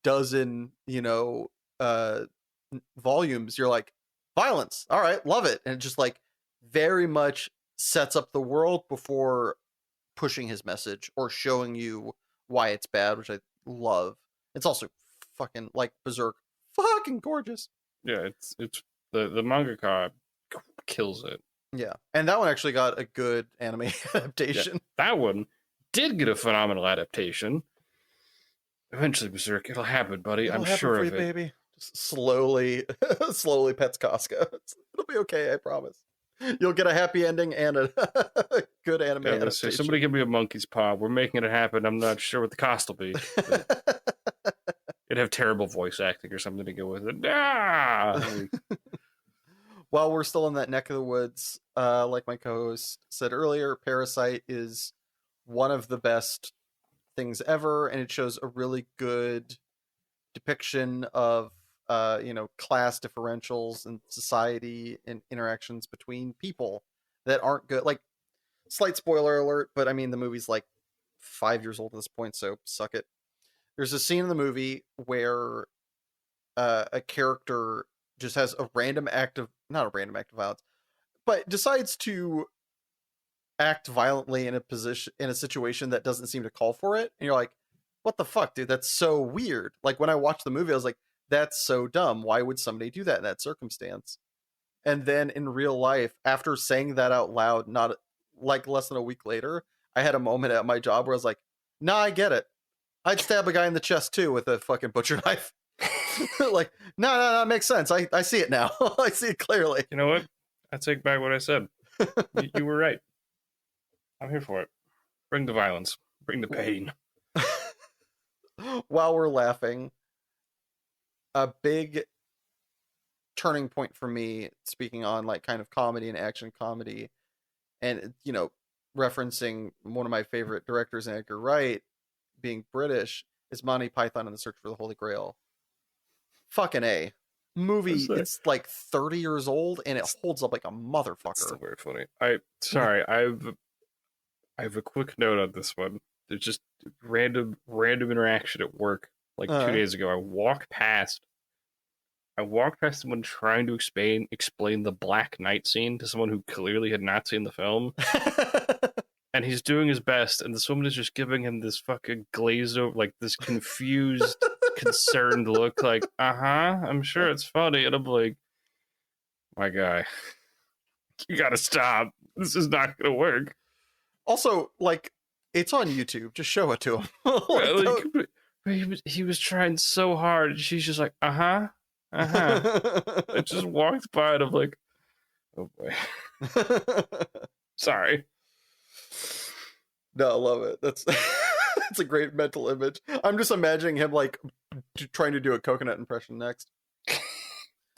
A: dozen, volumes, you're like, violence. All right, love it. And it just like very much sets up the world before pushing his message or showing you why it's bad, which I love. It's also fucking, like, Berserk, fucking gorgeous.
B: Yeah, it's the mangaka kills it.
A: Yeah, and that one actually got a good anime adaptation.
B: Yeah, that one did get a phenomenal adaptation. Eventually, Berserk, it'll happen, buddy.
A: It'll
B: I'm
A: happen
B: sure
A: for you,
B: of it.
A: baby. Just slowly, slowly pets Casca. It'll be okay, I promise. You'll get a happy ending and a good anime
B: Yeah, they say
A: adaptation.
B: somebody give me a monkey's paw. We're making it happen. I'm not sure what the cost will be, but it'd have terrible voice acting or something to go with it. Ah!
A: While we're still in that neck of the woods, like my co-host said earlier, Parasite is one of the best things ever, and it shows a really good depiction of class differentials and society and interactions between people that aren't good. Like, slight spoiler alert, but I mean the movie's like 5 years old at this point, so suck it. There's a scene in the movie where a character just has a random act of not a random act of violence, but decides to act violently in a situation that doesn't seem to call for it, and you're like, what the fuck, dude? That's so weird. Like, when I watched the movie, I was like, that's so dumb. Why would somebody do that in that circumstance? And then in real life, after saying that out loud, not like less than a week later, I had a moment at my job where I was like, nah, I get it. I'd stab a guy in the chest too with a fucking butcher knife. Like, no, it makes sense. I see it now. I see it clearly.
B: You know what? I take back what I said. You were right. I'm here for it. Bring the violence. Bring the pain.
A: While we're laughing, a big turning point for me, speaking on like kind of comedy and action comedy, and referencing one of my favorite directors, Edgar Wright, being British, is Monty Python and the Search for the Holy Grail. Fucking A. Movie, it's like 30 years old and it holds up like a motherfucker.
B: It's still very funny. I have a quick note on this one. There's just random interaction at work. Like 2 days ago, I walked past someone trying to explain the Black Knight scene to someone who clearly had not seen the film. And he's doing his best, and this woman is just giving him this fucking glazed over, like this confused, concerned look, like, I'm sure it's funny. And I'm like, my guy, you gotta stop. This is not gonna work.
A: Also, like, it's on YouTube. Just show it to him.
B: He was trying so hard, and she's just like, I just walked by, and I'm like, oh boy. Sorry.
A: No, I love it. That's it's a great mental image. I'm just imagining him like trying to do a coconut impression next.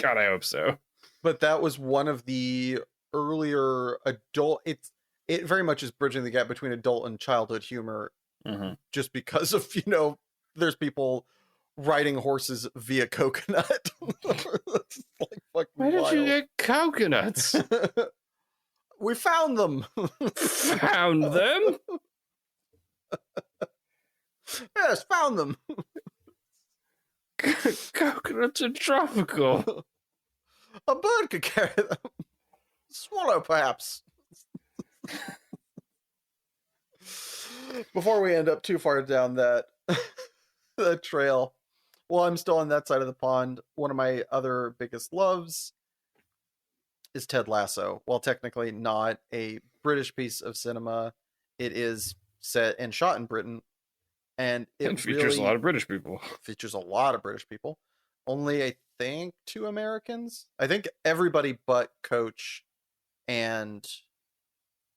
B: God, I hope so.
A: But that was one of the earlier adult. It very much is bridging the gap between adult and childhood humor, just because of there's people riding horses via coconut. Like,
B: where did you get coconuts?
A: We found them.
B: Found them?
A: Yes, found them.
B: Coconuts are tropical.
A: A bird could carry them. Swallow, perhaps. Before we end up too far down that trail, while I'm still on that side of the pond, one of my other biggest loves is Ted Lasso. While technically not a British piece of cinema, it is set and shot in Britain, and it
B: features a lot of British people.
A: Features a lot of British people. Only, I think, 2 Americans. I think everybody but Coach and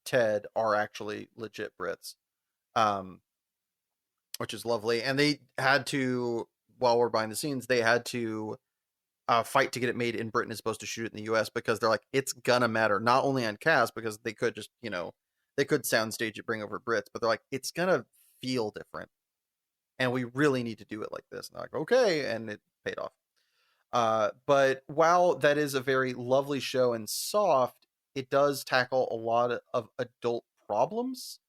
A: Ted are actually legit Brits, which is lovely. And they had to, while we're behind the scenes, they had to fight to get it made in Britain as opposed to shoot it in the US, because they're like, it's gonna matter, not only on cast, because they could just, they could soundstage it, bring over Brits, but they're like, it's gonna feel different. And we really need to do it like this. And they're like, okay, and it paid off. But while that is a very lovely show and soft, it does tackle a lot of adult problems.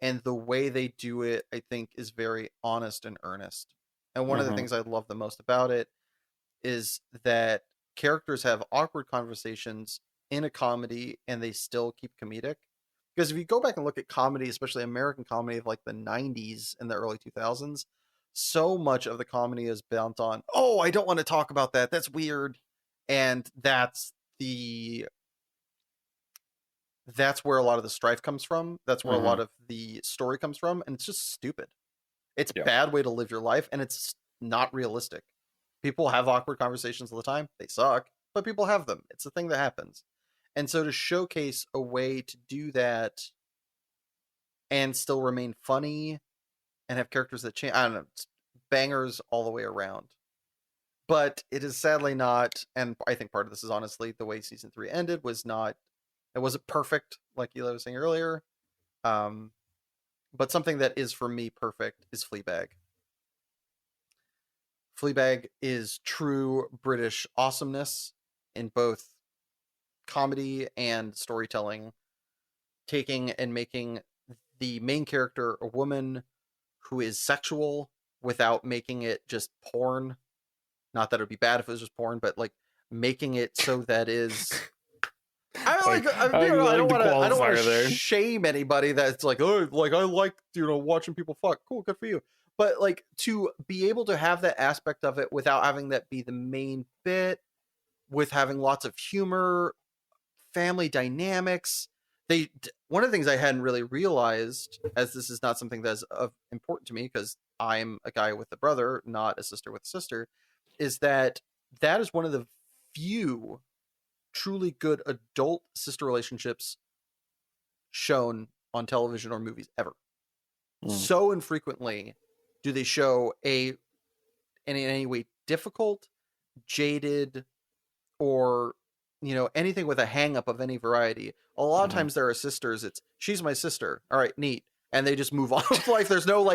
A: And the way they do it, I think, is very honest and earnest. And one of the things I love the most about it is that characters have awkward conversations in a comedy and they still keep comedic. Because if you go back and look at comedy, especially American comedy of like the 90s and the early 2000s, so much of the comedy is built on, oh, I don't want to talk about that. That's weird. And that's where a lot of the strife comes from. That's where a lot of the story comes from. And it's just stupid. It's a
B: Yeah.
A: bad way to live your life, and it's not realistic. People have awkward conversations all the time. They suck, but people have them. It's a thing that happens. And so to showcase a way to do that and still remain funny and have characters that change, I don't know, bangers all the way around. But it is sadly not, and I think part of this is honestly the way season 3 ended was not, it wasn't perfect, like Eli was saying earlier. Um, but something that is for me perfect is Fleabag. Fleabag is true British awesomeness in both comedy and storytelling, taking and making the main character a woman who is sexual without making it just porn. Not that it would be bad if it was just porn, but like making it so that is. I don't want to. I don't want to shame anybody that's like, oh, like I like watching people fuck. Cool, good for you. But like to be able to have that aspect of it without having that be the main bit, with having lots of humor, family dynamics. One of the things I hadn't really realized, as this is not something that's important to me because I'm a guy with a brother, not a sister with a sister, is that that is one of the few truly good adult sister relationships shown on television or movies ever. So infrequently do they show in any way difficult, jaded, or anything with a hang up of any variety. A lot of times there are sisters, it's she's my sister, all right, neat, and they just move on with life. There's no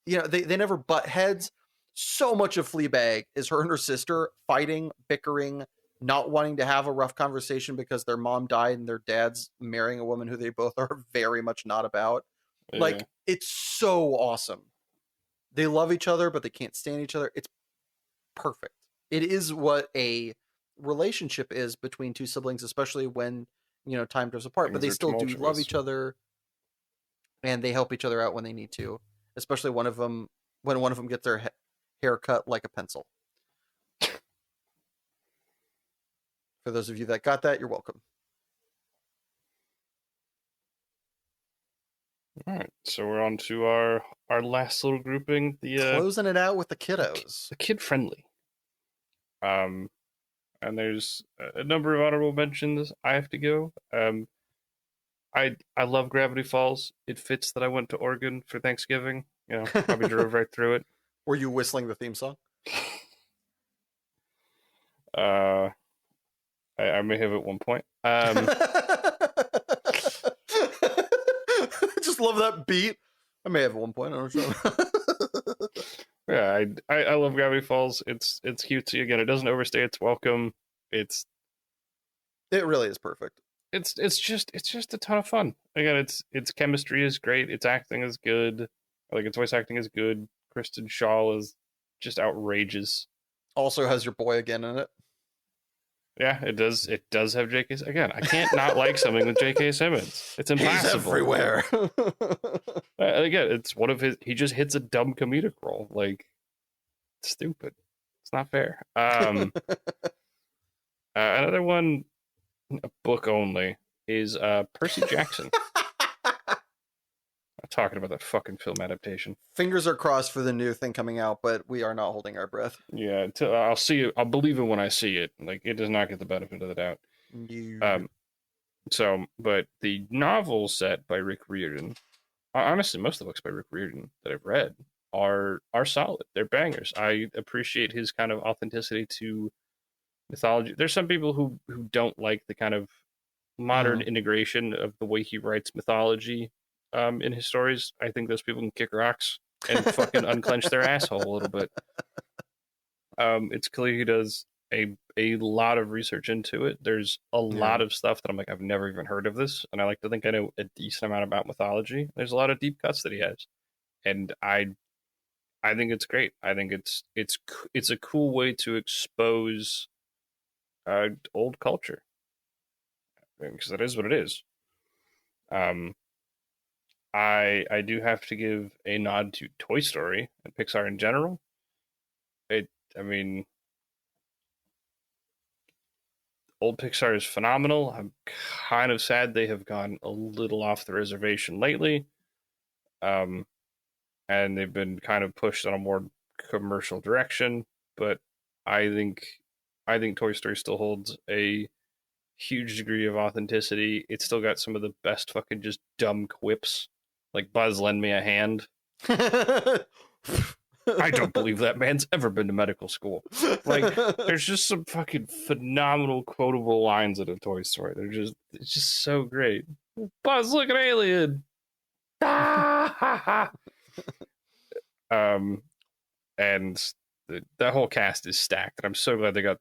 A: they never butt heads. So much of Fleabag is her and her sister fighting, bickering, not wanting to have a rough conversation because their mom died and their dad's marrying a woman who they both are very much not about. Like, it's so awesome. They love each other, but they can't stand each other. It's perfect. It is what a relationship is between two siblings, especially when time goes apart. But they still do love each other, and they help each other out when they need to. Especially when one of them gets their hair cut like a pencil. For those of you that got that, you're welcome.
B: All right, so we're on to our last little grouping. The
A: closing it out with the kiddos,
B: the kid friendly. And there's a number of honorable mentions. I have to go. I love Gravity Falls. It fits that I went to Oregon for Thanksgiving. Probably drove right through it.
A: Were you whistling the theme song?
B: I may have at one point.
A: Just love that beat. I may have at one point. I don't know.
B: Yeah, I love Gravity Falls. It's cutesy. Again, it doesn't overstay its welcome. It
A: really is perfect.
B: It's just a ton of fun. Again, its chemistry is great. Its acting is good. Like, its voice acting is good. Kristen Shaw is just outrageous.
A: Also has your boy again in it.
B: Yeah, it does. It does have J.K. Again, I can't not like something with J.K. Simmons. It's impossible.
A: He's everywhere.
B: Again, it's one of his. He just hits a dumb comedic role. Like, it's stupid. It's not fair. Another one, a book only, is Percy Jackson. I'm talking about that fucking film adaptation.
A: Fingers are crossed for the new thing coming out, but we are not holding our breath.
B: Yeah, I'll see it. I'll believe it when I see it. Like, it does not get the benefit of the doubt. But the novel set by Rick Riordan, honestly, most of the books by Rick Riordan that I've read are solid. They're bangers. I appreciate his kind of authenticity to mythology. There's some people who don't like the kind of modern integration of the way he writes mythology in his stories. I think those people can kick rocks and fucking unclench their asshole a little bit. It's clear he does a lot of research into it. There's a lot of stuff that I'm like, I've never even heard of this, and I like to think I know a decent amount about mythology. There's a lot of deep cuts that he has, and I think it's great. I think it's a cool way to expose old culture, because that is what it is. I do have to give a nod to Toy Story and Pixar in general. I mean, old Pixar is phenomenal. I'm kind of sad they have gone a little off the reservation lately. and they've been kind of pushed on a more commercial direction. But I think I think Toy Story still holds a huge degree of authenticity. It's still got some of the best fucking just dumb quips, like Buzz, lend me a hand. I don't believe that man's ever been to medical school. Like, there's just some fucking phenomenal quotable lines in a Toy Story. It's just so great. Buzz, look an alien. um, and that whole cast is stacked, and I'm so glad they got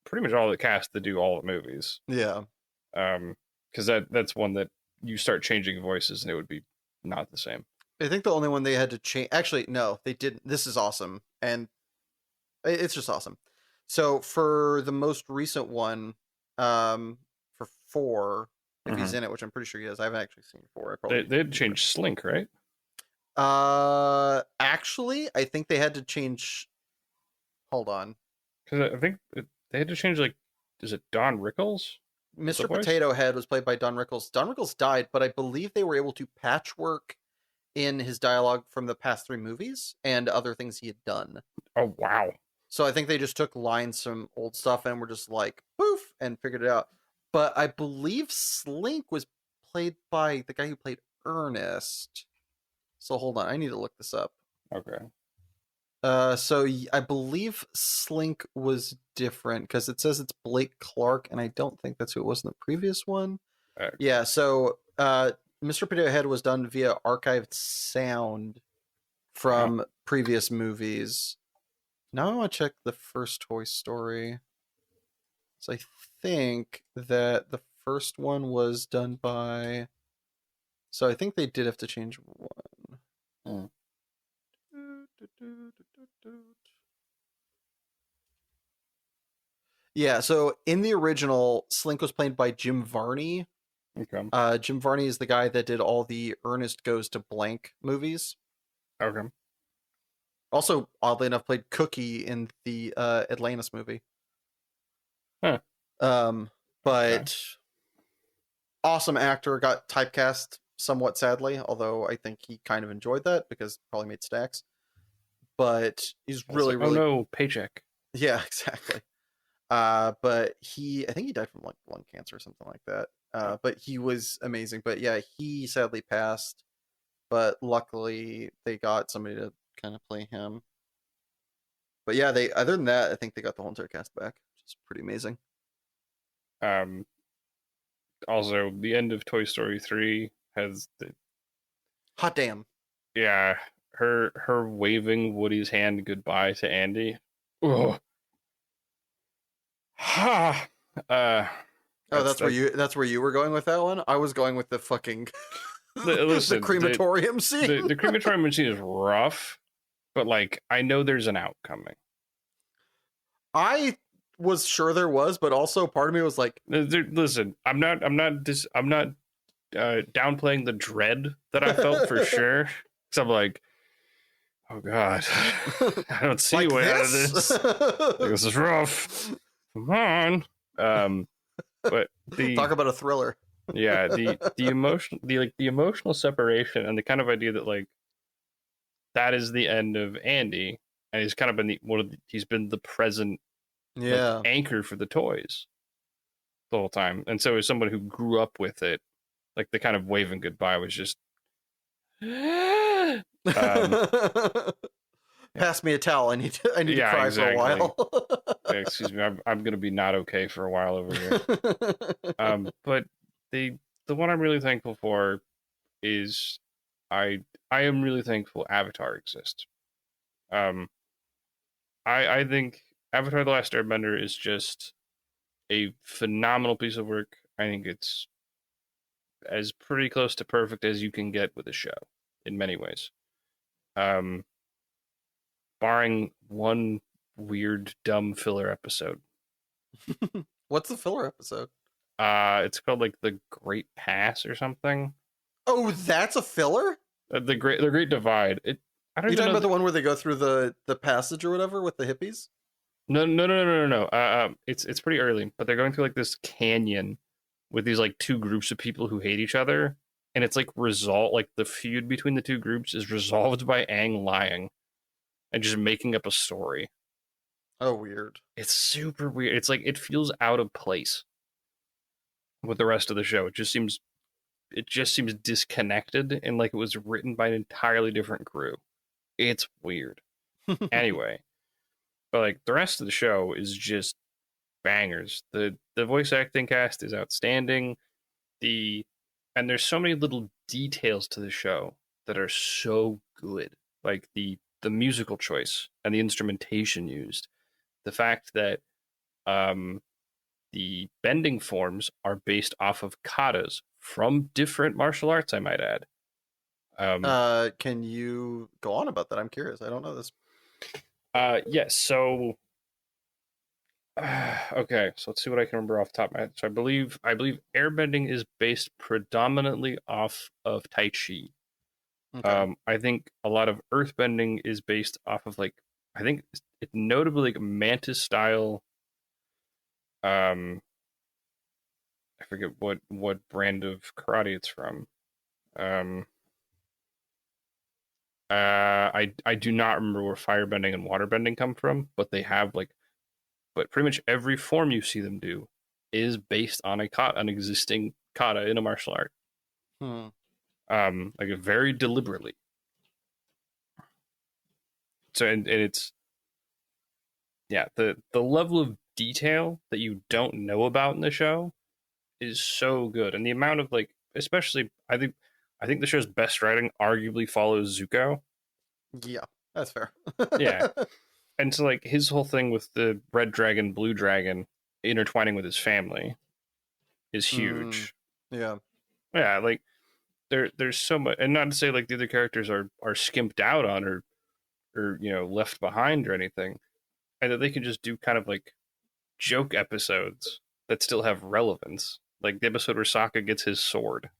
B: pretty much all the cast to do all the movies.
A: Yeah.
B: Because that's one that you start changing voices and it would be not the same.
A: I think the only one they had to change. Actually, no, they didn't. This is awesome, and it's just awesome. So for the most recent one, for 4, if he's in it, which I'm pretty sure he is. I haven't actually seen 4. I probably
B: They'd change Slink, right?
A: Actually, I think they had to change. Hold on.
B: Because I think they had to change, like, is it Don Rickles?
A: Mr. Potato Head was played by Don Rickles. Don Rickles died, but I believe they were able to patchwork in his dialogue from the past 3 movies and other things he had done.
B: Oh, wow.
A: So I think they just took lines from old stuff and were just like, poof, and figured it out. But I believe Slink was played by the guy who played Ernest. So hold on, I need to look this up.
B: Okay.
A: So I believe Slink was different because it says it's Blake Clark, and I don't think that's who it was in the previous one.
B: Okay.
A: Yeah, so Mr. Potato Head was done via archived sound from previous movies. Now I want to check the first Toy Story. So I think that the first one was done by... So I think they did have to change one.
B: Mm.
A: Yeah, so in the original, Slink was played by Jim Varney.
B: Okay.
A: Jim Varney is the guy that did all the Ernest Goes to Blank movies.
B: Okay.
A: Also, oddly enough, played Cookie in the Atlantis movie.
B: Huh.
A: But awesome actor, got typecast somewhat sadly, although I think he kind of enjoyed that because probably made stacks. But he's really,
B: oh no, paycheck.
A: Yeah, exactly. But I think he died from like lung cancer or something like that. But he was amazing. But yeah, he sadly passed. But luckily they got somebody to kind of play him. But yeah, they other than that, I think they got the whole entire cast back, which is pretty amazing.
B: Also, the end of Toy Story 3 has the
A: hot damn.
B: Yeah, her waving Woody's hand goodbye to Andy. Oh. Ha.
A: That's where you were going with that one. I was going with the fucking
B: listen,
A: the crematorium scene.
B: The crematorium scene is rough, but like I know there's an out coming.
A: I was sure there was, but also part of me was like,
B: listen, I'm not downplaying the dread that I felt for sure. Because I'm like, oh god, I don't see
A: like
B: a way
A: this?
B: out of this. This is rough. Come on. But
A: talk about a thriller.
B: Yeah, the emotional separation and the kind of idea that like that is the end of Andy, and he's kind of been he's been the present anchor for the toys the whole time. And so as someone who grew up with it, like the kind of waving goodbye was just
A: pass me a towel. I need to cry for a while.
B: Excuse me, I'm gonna be not okay for a while over here. But the one I'm really thankful for is I am really thankful Avatar exists. I think Avatar: The Last Airbender is just a phenomenal piece of work. I think it's as pretty close to perfect as you can get with a show in many ways. Barring one weird, dumb filler episode.
A: What's the filler episode?
B: It's called like the Great Pass or something.
A: Oh, that's a filler?
B: The Great Divide.
A: You talking about the one where they go through the passage or whatever with the hippies?
B: No. It's pretty early, but they're going through like this canyon with these like two groups of people who hate each other, and it's like like the feud between the two groups is resolved by Aang lying and just making up a story.
A: Oh, weird.
B: It's super weird. It's like it feels out of place with the rest of the show. It just seems disconnected and like it was written by an entirely different crew. It's weird. Anyway, but like the rest of the show is just bangers. The voice acting cast is outstanding. The and there's so many little details to the show that are so good. Like the musical choice and the instrumentation used. The fact that um the bending forms are based off of katas from different martial arts, I might add. Um
A: Can you go on about that? I'm curious. I don't know this.
B: yes, so okay, so let's see what I can remember off the top of my head. So I believe airbending is based predominantly off of Tai Chi.
A: Okay.
B: I think a lot of earthbending is based off of like I think it's notably like mantis style. Um, I forget what brand of karate it's from. Um, I do not remember where firebending and waterbending come from, but they have like but pretty much every form you see them do is based on an existing kata in a martial art.
A: Hmm.
B: Like very deliberately. So and it's yeah, the level of detail that you don't know about in the show is so good, and the amount of like, especially I think the show's best writing arguably follows Zuko.
A: Yeah, that's fair.
B: Yeah, and so like his whole thing with the red dragon, blue dragon intertwining with his family is
A: Mm,
B: huge.
A: yeah.
B: Yeah, like there's so much, and not to say like the other characters are skimped out on or left behind or anything, and that they can just do kind of like joke episodes that still have relevance. Like the episode where Sokka gets his sword,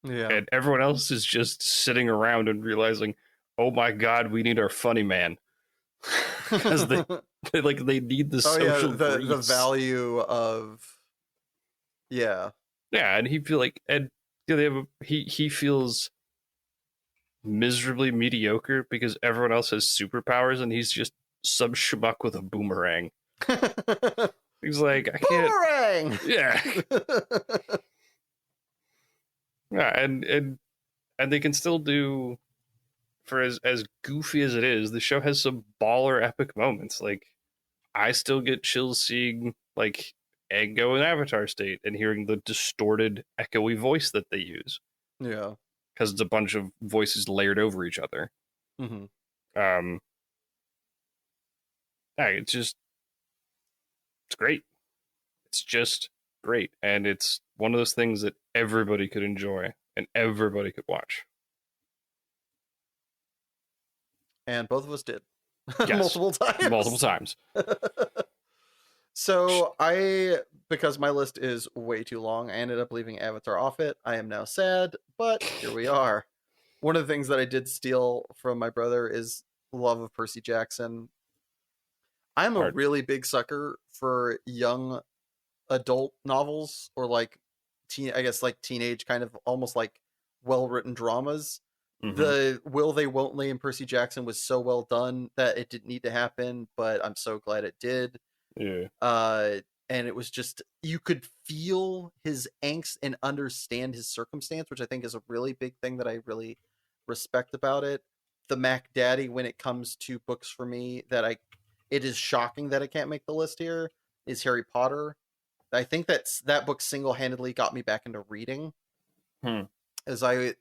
A: Yeah.
B: and everyone else is just sitting around and realizing, oh my god, we need our funny man because they need the
A: Oh yeah,
B: social
A: the
B: grease.
A: value of yeah.
B: Yeah, and he feel like and they have he feels miserably mediocre because everyone else has superpowers and he's just some schmuck with a boomerang. He's like, I can't.
A: Boomerang.
B: Yeah, yeah, and they can still do for as goofy as it is. The show has some baller epic moments. Like I still get chills seeing like Egg go in Avatar state and hearing the distorted, echoey voice that they use
A: Yeah.
B: because it's a bunch of voices layered over each other.
A: Hmm.
B: Um, yeah, it's great. It's just great, and it's one of those things that everybody could enjoy and everybody could watch.
A: And both of us did
B: Yes,
A: multiple
B: multiple
A: times.
B: times.
A: So because my list is way too long, I ended up leaving Avatar off it. I am now sad, but here we are. One of the things that I did steal from my brother is love of Percy Jackson. I'm a
B: Hard.
A: really big sucker for young adult novels or like I guess like teenage kind of almost like well-written dramas.
B: Mm-hmm.
A: The Will They Won't They in Percy Jackson was so well done that it didn't need to happen, but I'm so glad it did.
B: Yeah.
A: uh and it was just you could feel his angst and understand his circumstance, which I think is a really big thing that I really respect about it. The Mac Daddy when it comes to books for me that I it is shocking that it can't make the list here is Harry Potter. I think that book single-handedly got me back into reading
B: Hmm.
A: as I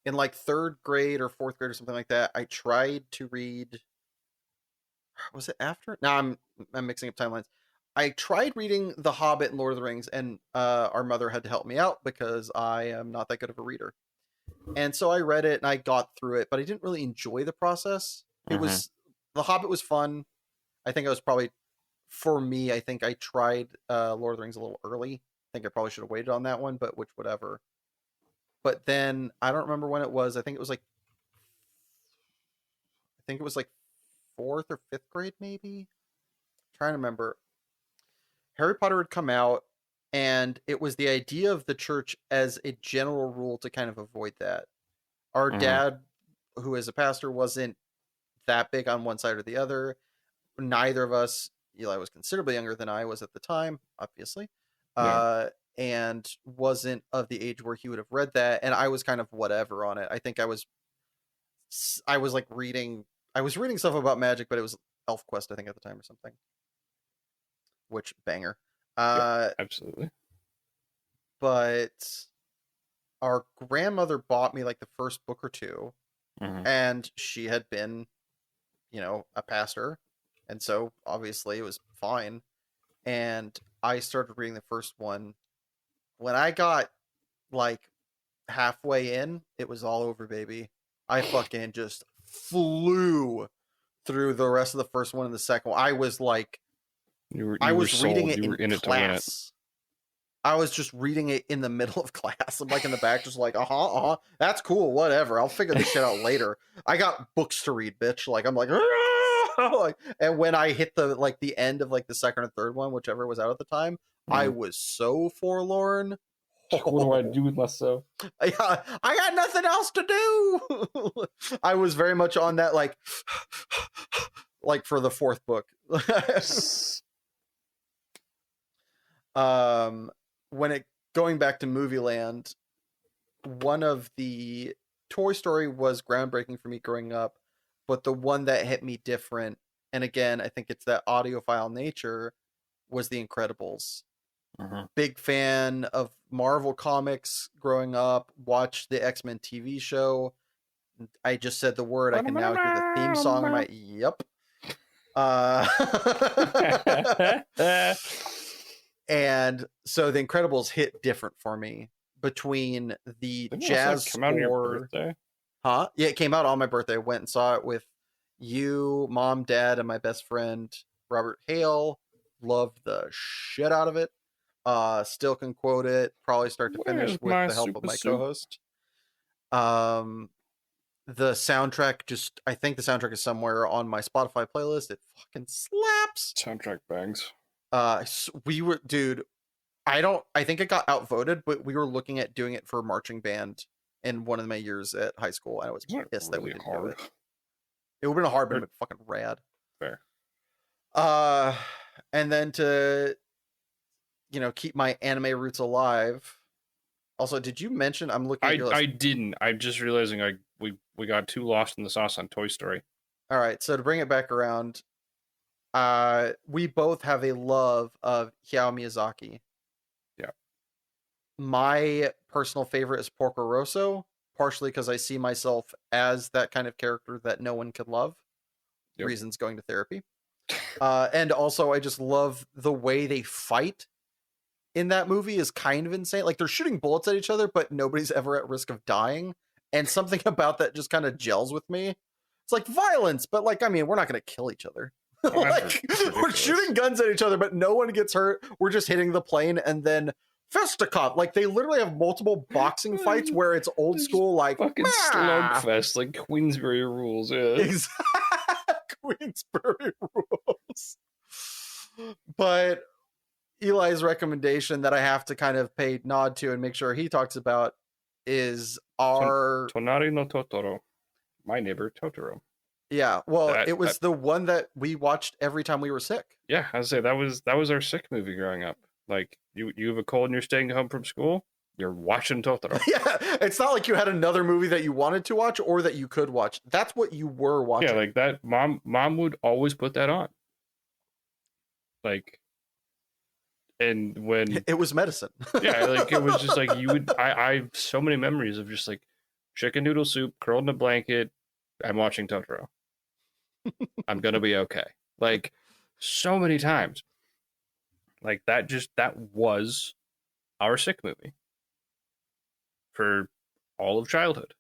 A: in like 3rd grade or 4th grade or something like that. I tried to read, was it after? No, I'm mixing up timelines. I tried reading The Hobbit and Lord of the Rings, and our mother had to help me out because I am not that good of a reader. And so I read it and I got through it, but I didn't really enjoy the process. It
B: Mm-hmm.
A: was The Hobbit was fun. I think I was probably for me. I think I tried Lord of the Rings a little early. I think I probably should have waited on that one, but which whatever. But then I don't remember when it was. I think it was like 4th or 5th grade, maybe. I'm trying to remember. Harry Potter had come out. And it was the idea of the church as a general rule to kind of avoid that. Our
B: Hmm.
A: dad, who is a pastor, wasn't that big on one side or the other. Neither of us, Eli was considerably younger than I was at the time, obviously,
B: Yeah.
A: uh, and wasn't of the age where he would have read that. And I was kind of whatever on it. I think I was like reading, I was reading stuff about magic, but it was ElfQuest, I think, at the time or something. Which banger.
B: Yep.
A: Uh,
B: Absolutely.
A: but our grandmother bought me like the first book or two,
B: Hmm.
A: and she had been, a pastor, and so obviously it was fine. And I started reading the first one. When I got like halfway in, it was all over, baby. I fucking just flew through the rest of the first one and the second one. I
B: You were
A: was reading
B: sold.
A: it
B: You were
A: in
B: in it to win it.
A: class. I was just reading it in the middle of class. I'm like in the back, just like, that's cool, whatever. I'll figure this shit out later. I got books to read, bitch. Like I'm like, like, and when I hit the end of like the second or third one, whichever was out at the time, I
B: Hmm.
A: was so forlorn.
B: What do I do with myself?
A: I got nothing else to do. I was very much on that, like for the fourth book. um, when it going back to Movie Land, one of the Toy Story was groundbreaking for me growing up, but the one that hit me different, and again, I think it's that audiophile nature, was The Incredibles.
B: Hmm.
A: Big fan of Marvel comics growing up, watched the X-Men TV show. I just said the word, I can now hear the theme song in my yep. Uh and so The Incredibles hit different for me between the
B: Didn't also
A: jazz
B: come out on your
A: score.
B: birthday?
A: Huh? Yeah, it came out on my birthday. I went and saw it with you, mom, dad, and my best friend Robert Hale. Loved the shit out of it. Still can quote it, probably start to finish
B: Where's
A: with
B: my
A: the help of
B: super
A: my
B: soup?
A: co-host. Um, the soundtrack, just I think the soundtrack is somewhere on my Spotify playlist. It fucking slaps.
B: Soundtrack bangs.
A: We were, dude. I think it got outvoted, but we were looking at doing it for marching band in one of my years at high school. I was
B: It's not
A: pissed that we
B: really
A: didn't do
B: hard.
A: it. It would have been hard,
B: Or,
A: but fucking rad.
B: fair.
A: Uh, and then to keep my anime roots alive. Also, did you mention I'm looking at your
B: I
A: list?
B: didn't. I'm just realizing we got too lost in the sauce on Toy Story.
A: All right, so to bring it back around, we both have a love of Hayao Miyazaki.
B: Yeah.
A: My personal favorite is Porco Rosso, partially because I see myself as that kind of character that no one could love.
B: Yep.
A: Reasons going to therapy. And also, I just love the way they fight in that movie is kind of insane. Like they're shooting bullets at each other, but nobody's ever at risk of dying. And something about that just kind of gels with me. It's like violence, but like, I mean, we're not going to kill each other.
B: Oh,
A: Like, we're shooting guns at each other, but no one gets hurt. We're just hitting the plane and then fisticuff. Like, they literally have multiple boxing fights where it's old school, like,
B: fucking
A: "Mah!"
B: slugfest, like Queensberry rules. Yeah.
A: Queensbury rules. But Eli's recommendation that I have to kind of pay nod to and make sure he talks about is our
B: Tonari no Totoro, my neighbor Totoro.
A: yeah, well,
B: That,
A: it was the one that we watched every time we were sick.
B: yeah, I would say that was our sick movie growing up. Like you have a cold and you're staying home from school, you're watching Totoro.
A: Yeah, it's not like you had another movie that you wanted to watch or that you could watch. That's what you were watching.
B: Yeah, like that. Mom would always put that on. Like, and when
A: It was medicine.
B: yeah, like it was just like you would. I have so many memories of just like chicken noodle soup, curled in a blanket. I'm watching Totoro. I'm gonna be okay. Like so many times. Like that was our sick movie for all of childhood,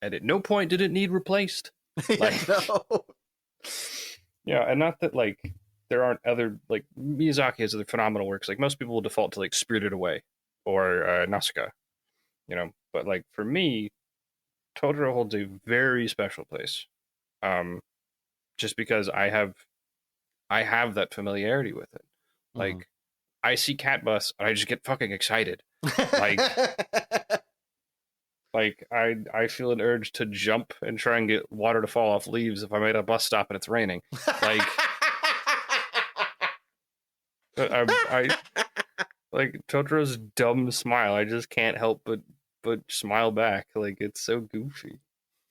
B: and at no point did it need replaced. Like,
A: No.
B: yeah, and not that like there aren't other like Miyazaki has other phenomenal works. Like most people will default to like Spirited Away or Nausicaa, But like for me, Totoro holds a very special place, um, just because I have that familiarity with it.
A: Mhm.
B: Like I see cat bus and I just get fucking excited. Like I feel an urge to jump and try and get water to fall off leaves if I'm at a bus stop and it's raining. Like I like Totoro's dumb smile. I just can't help but smile back. Like it's so goofy.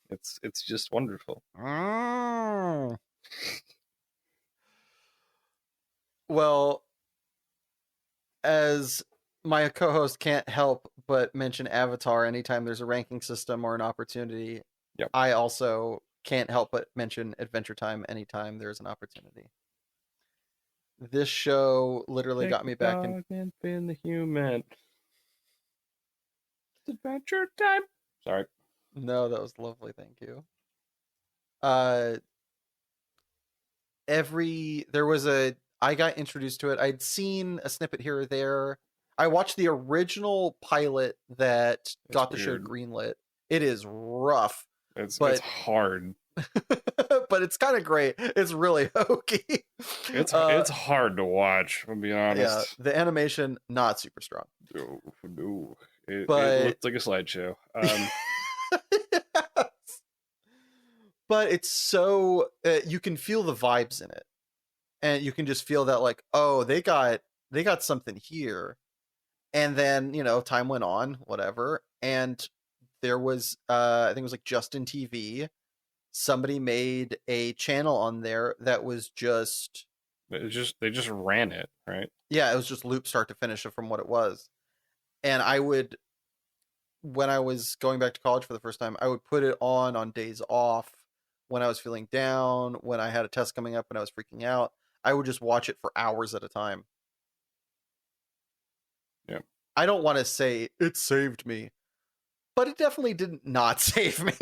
B: It's just wonderful.
A: Mm. Well, as my co-host can't help but mention Avatar anytime there's a ranking system or an opportunity,
B: Yep.
A: I also can't help but mention Adventure Time anytime there's an opportunity. This show literally
B: Take
A: got me
B: the
A: back in.
B: dog and Finn the human. It's adventure time. Sorry.
A: No, that was lovely. Thank you. Uh, there was I got introduced to it. I'd seen a snippet here or there. I watched the original pilot that
B: It's
A: got the show
B: weird.
A: greenlit. It is rough,
B: It's
A: but
B: hard.
A: but it's kind of great. It's really hokey.
B: It's hard to watch. I'll be
A: Yeah,
B: honest.
A: the animation not super strong,
B: No. It
A: but
B: looks like a slideshow.
A: but it's so you can feel the vibes in it, and you can just feel that like, oh, they got something here. And then time went on, whatever, and there was I think it was like Justin TV. Somebody made a channel on there that was just
B: they just ran it, right?
A: yeah, it was just loop start to finish from what it was. And when I was going back to college for the first time, I would put it on days off, when I was feeling down, when I had a test coming up and I was freaking out. I would just watch it for hours at a time.
B: Yeah.
A: I don't want to say it saved me, but it definitely didn't not save me.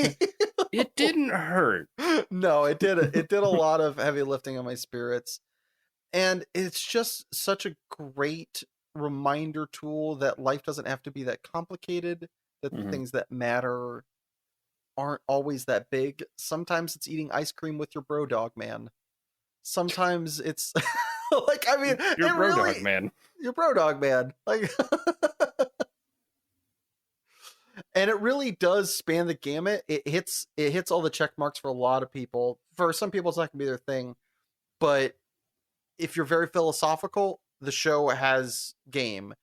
B: It didn't hurt.
A: No, it did. It did a lot of heavy lifting on my spirits. And it's just such a great reminder tool that life doesn't have to be that complicated, that the things that matter aren't always that big. Sometimes it's eating ice cream with your bro dog, man. Sometimes it's like, I mean,
B: Your bro
A: really,
B: dog, man.
A: Your bro dog, man. Like and it really does span the gamut. It hits all the check marks for a lot of people. For some people it's not gonna be their thing, but if you're very philosophical, the show has game.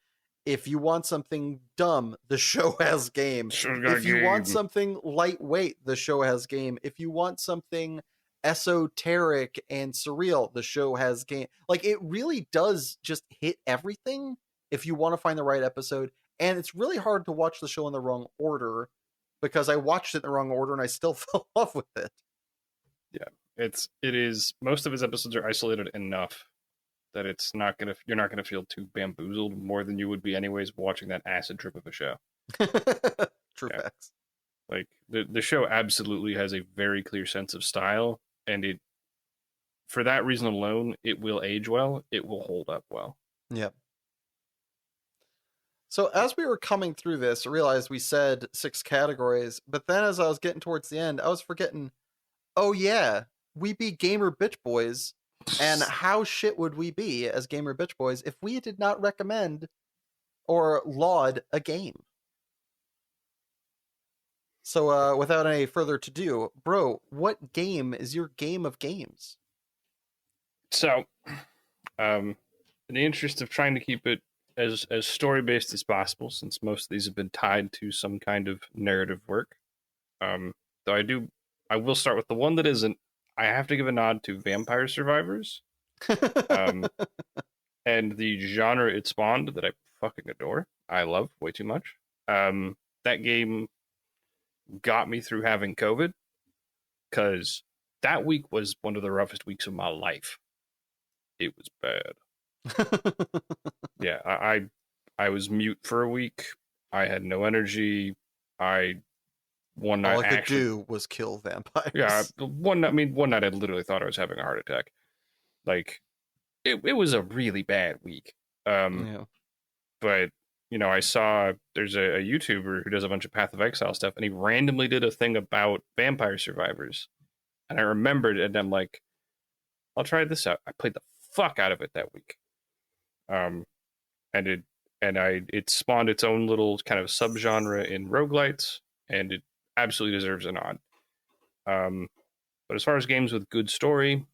A: If you want something dumb, the show has game. If you want something lightweight, the show has game. If you want something esoteric and surreal, the show has game. Like, it really does just hit everything if you want to find the right episode. And it's really hard to watch the show in the wrong order, because I watched it in the wrong order and I still fell in love with it.
B: Yeah. It is most of his episodes are isolated enough that you're not gonna feel too bamboozled more than you would be anyways watching that acid trip of a show.
A: True facts.
B: Like the show absolutely has a very clear sense of style, and it for that reason alone, it will age well, it will hold up well.
A: Yep. So as we were coming through this, I realized we said 6 categories, but then as I was getting towards the end, I was forgetting, oh yeah, we be gamer bitch boys. And how shit would we be as gamer bitch boys if we did not recommend or laud a game? So without any further to do, bro, what game is your game of games?
B: So, in the interest of trying to keep it as story based as possible, since most of these have been tied to some kind of narrative work, though I will start with the one that isn't. I have to give a nod to Vampire Survivors, and the genre it spawned that I fucking adore. I love way too much. That game got me through having COVID, because that week was one of the roughest weeks of my life. It was bad. Yeah, I was mute for a week. I had no energy. One night
A: all I could do was kill vampires.
B: Yeah, one night I literally thought I was having a heart attack. Like it was a really bad week.
A: Yeah.
B: But I saw there's a YouTuber who does a bunch of Path of Exile stuff, and he randomly did a thing about Vampire Survivors, and I remembered it, and I'm like, I'll try this out. I played the fuck out of it that week. and it spawned its own little kind of subgenre in roguelites, and it absolutely deserves a nod. Um, but as far as games with good story,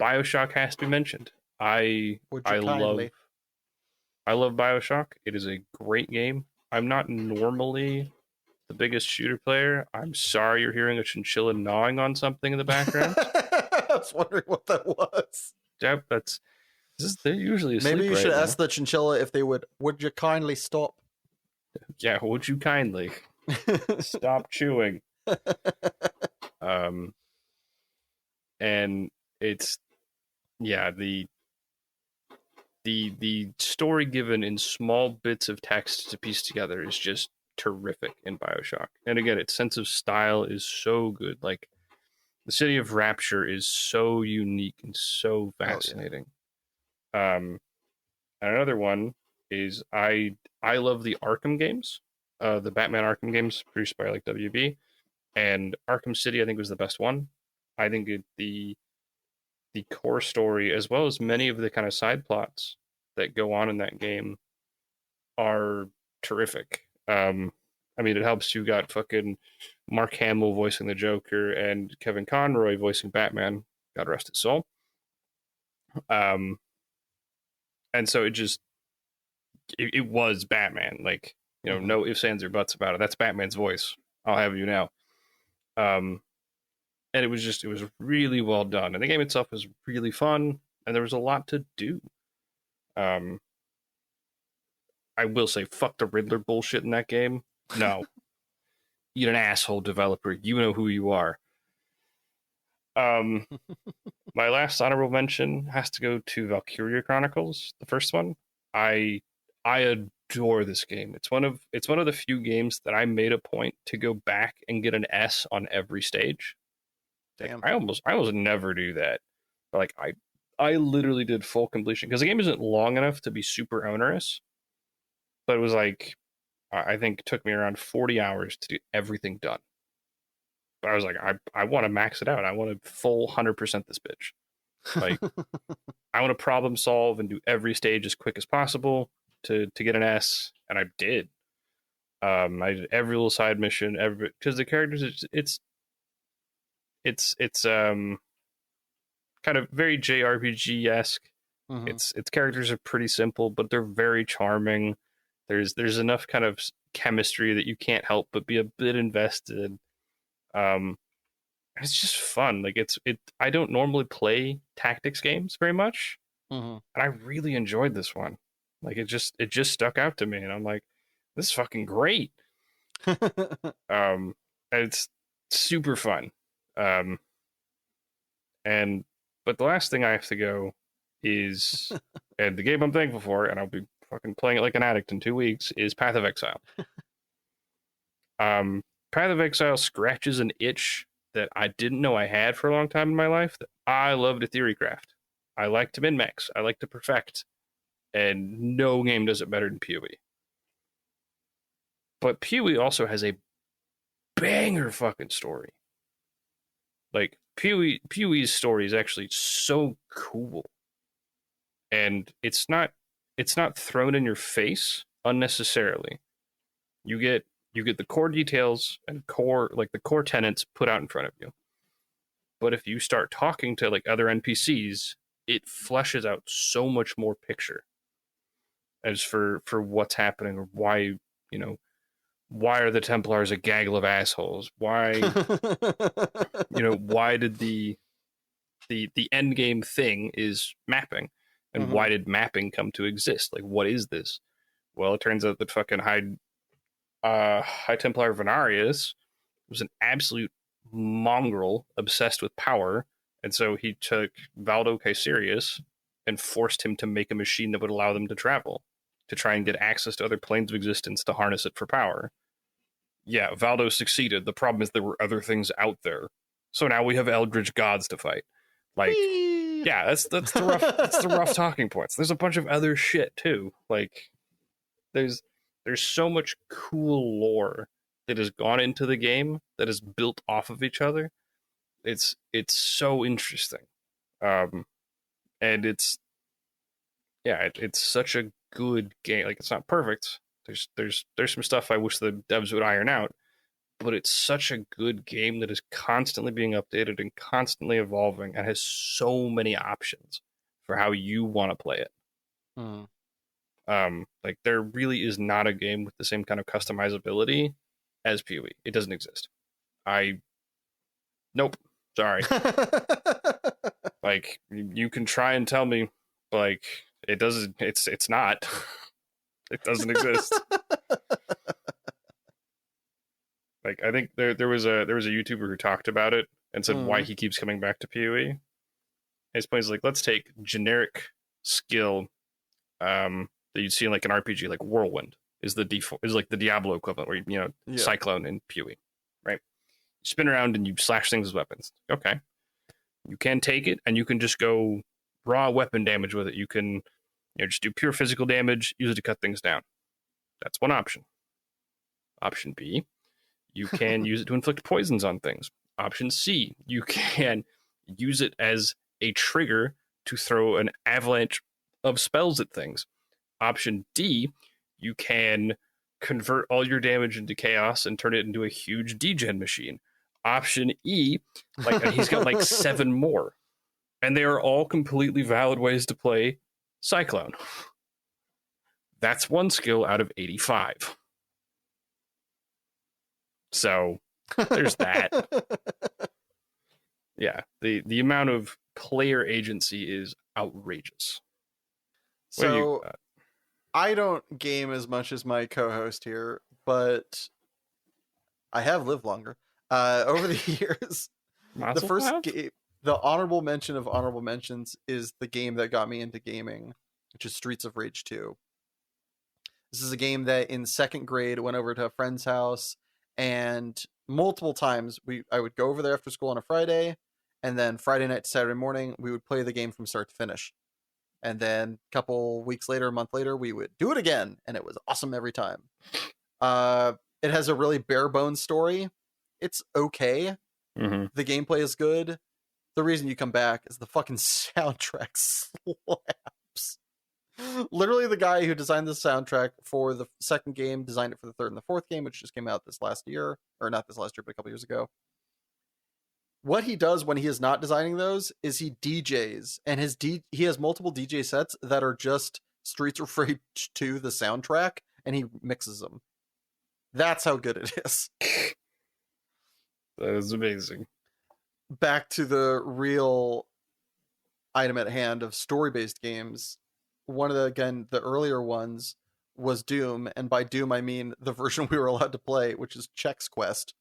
B: BioShock has to be mentioned. I
A: Would you
B: I love
A: kindly?
B: I love BioShock. It is a great game. I'm not normally the biggest shooter player. I'm sorry you're hearing a chinchilla gnawing on something in the background.
A: I was wondering what that was.
B: Yep, they're usually
A: Maybe
B: asleep
A: you should
B: right
A: ask
B: now.
A: the chinchilla if they would. Would you kindly stop?
B: Yeah, would you kindly stop chewing? Um, and it's yeah, the story given in small bits of text to piece together is just terrific in BioShock. And again, its sense of style is so good. Like the city of Rapture is so unique and so
A: Oh yeah.
B: fascinating. Um, and another one is I love the Arkham games, the Batman Arkham games produced by like WB, and Arkham City I think was the best one. I think the core story as well as many of the kind of side plots that go on in that game are terrific. I mean, it helps you got fucking Mark Hamill voicing the Joker and Kevin Conroy voicing Batman. God rest his soul. Um, and so it was Batman. Like
A: Mm-hmm.
B: no ifs, ands, or buts about it. That's Batman's voice. I'll have you know. Um, and it was really well done, and the game itself was really fun, and there was a lot to do. Um, I will say, fuck the Riddler bullshit in that game. No, you're an asshole developer. You know who you are. Um, my last honorable mention has to go to Valkyria Chronicles, the first one. I I adore this game. It's one of the few games that I made a point to go back and get an S on every stage. Like
A: Damn.
B: I almost never do that. But like I literally did full completion because the game isn't long enough to be super onerous, but it was like I think it took me around 40 hours to do everything done. But I was like I want to max it out. I want to full 100% this bitch. Like I want to problem solve and do every stage as quick as possible to get an S, and I did. I did every little side mission, every because the characters it's kind of very JRPG esque.
A: Mm-hmm.
B: Its characters are pretty simple, but they're very charming. There's enough kind of chemistry that you can't help but be a bit invested. Um, it's just fun. Like it. I don't normally play tactics games very much,
A: Mm-hmm.
B: and I really enjoyed this one. Like it just stuck out to me, and I'm like, this is fucking great. And it's super fun. Um, and but the last thing I have to go is, and the game I'm thankful for, and I'll be fucking playing it like an addict in 2 weeks, is Path of Exile. Um, Path of Exile scratches an itch that I didn't know I had for a long time in my life. That I love to theory craft. I like to min max. I like to perfect, and no game does it better than PoE. But PoE also has a banger fucking story. Like PoE's story is actually so cool, and it's not thrown in your face unnecessarily. You get the core details and core like the core tenets put out in front of you. But if you start talking to like other NPCs, it fleshes out so much more picture as for what's happening or why you know why are the Templars a gaggle of assholes? Why why did the end game thing is mapping, and
A: Mm-hmm.
B: why did mapping come to exist? Like, what is this? Well, it turns out that fucking High Templar Venarius was an absolute mongrel obsessed with power, and so he took Valdo Caesarius and forced him to make a machine that would allow them to travel, to try and get access to other planes of existence to harness it for power. Yeah, Valdo succeeded. The problem is there were other things out there. So now we have Eldritch gods to fight. Like,
A: Whee!
B: yeah, that's the rough talking points. There's a bunch of other shit too. Like there's there's so much cool lore that has gone into the game that is built off of each other. It's so interesting. Um and it's yeah, it's such a good game. Like, it's not perfect. There's some stuff I wish the devs would iron out, but it's such a good game that is constantly being updated and constantly evolving and has so many options for how you want to play it.
A: Hmm.
B: Like, there really is not a game with the same kind of customizability as PoE. It doesn't exist. Nope. Sorry. Like, you can try and tell me, like, it doesn't. It's not. It doesn't exist. Like, I think there was a YouTuber who talked about it and said why he keeps coming back to PoE. His point is like, let's take generic skill that you'd see in like an RPG, like Whirlwind is the default, is like the Diablo equivalent, where you Cyclone in PoE, right? You spin around and you slash things with weapons. Okay, you can take it and you can just go raw weapon damage with it. You can just do pure physical damage, use it to cut things down. That's one option. Option B, you can use it to inflict poisons on things. Option C, you can use it as a trigger to throw an avalanche of spells at things. Option D, you can convert all your damage into chaos and turn it into a huge degen machine. Option E, like, and he's got like 7 more. And they are all completely valid ways to play Cyclone. That's one skill out of 85. So there's that. Yeah, the amount of player agency is outrageous.
A: So I don't game as much as my co-host here, but I have lived longer. Over the years, the first game, the honorable mention of honorable mentions, is the game that got me into gaming, which is Streets of Rage 2. This is a game that in second grade went over to a friend's house, and multiple times I would go over there after school on a Friday, and then Friday night to Saturday morning we would play the game from start to finish. And then a couple weeks later, a month later, we would do it again, and it was awesome every time. It has a really bare bones story. It's okay.
B: Mm-hmm.
A: The gameplay is good. The reason you come back is the fucking soundtrack slaps. Literally, the guy who designed the soundtrack for the second game designed it for the third and the fourth game, which just came out this last year. Or not this last year, but a couple years ago. What he does when he is not designing those is he DJs, and he has multiple DJ sets that are just Streets of Rage 2, the soundtrack, and he mixes them. That's how good it is.
B: That is amazing.
A: Back to the real item at hand of story-based games. One of the earlier ones was Doom, and by Doom I mean the version we were allowed to play, which is Chex Quest.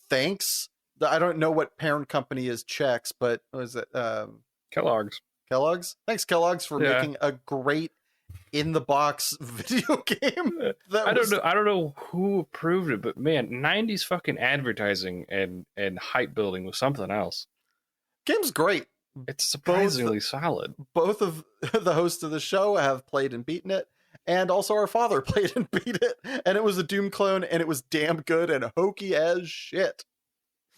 A: Thanks. I don't know what parent company is Chex, but was it
B: Kellogg's?
A: Thanks, Kellogg's, for making a great in-the-box video game.
B: I don't know who approved it, but man, 90s fucking advertising and hype building was something else.
A: Game's great.
B: It's surprisingly solid.
A: Both of the hosts of the show have played and beaten it, and also our father played and beat it, and it was a Doom clone, and it was damn good and hokey as shit.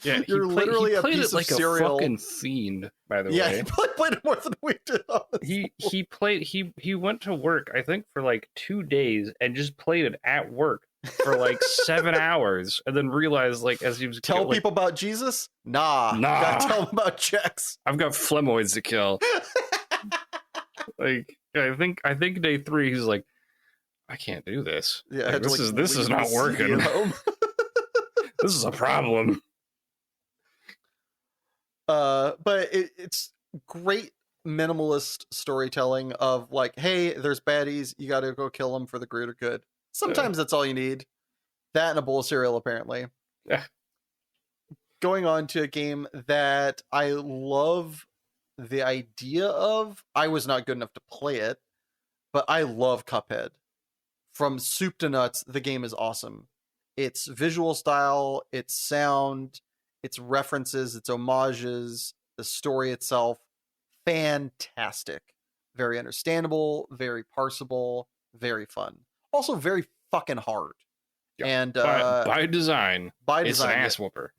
B: Yeah,
A: you're literally a piece
B: like
A: of cereal.
B: A fucking fiend, by the way.
A: Yeah, he probably played it more than we did.
B: He went to work, I think, for like 2 days and just played it at work for like 7 hours, and then realized, like, as he was
A: tell people about Jesus. Nah. Gotta tell them about Chex.
B: I've got phlegmoids to kill. Like, I think day 3, he's like, I can't do this.
A: Yeah,
B: like, this is not working. This is a problem.
A: But it's great minimalist storytelling of like, hey, there's baddies, you gotta go kill them for the greater good. Sometimes that's all you need. That and a bowl of cereal, apparently.
B: Yeah.
A: Going on to a game that I love the idea of. I was not good enough to play it, but I love Cuphead. From soup to nuts, the game is awesome. Its visual style, its sound, its references, its homages, the story itself, fantastic. Very understandable, very parsable, very fun. Also very fucking hard.
B: Yeah.
A: And
B: by design, it's an ass whooper.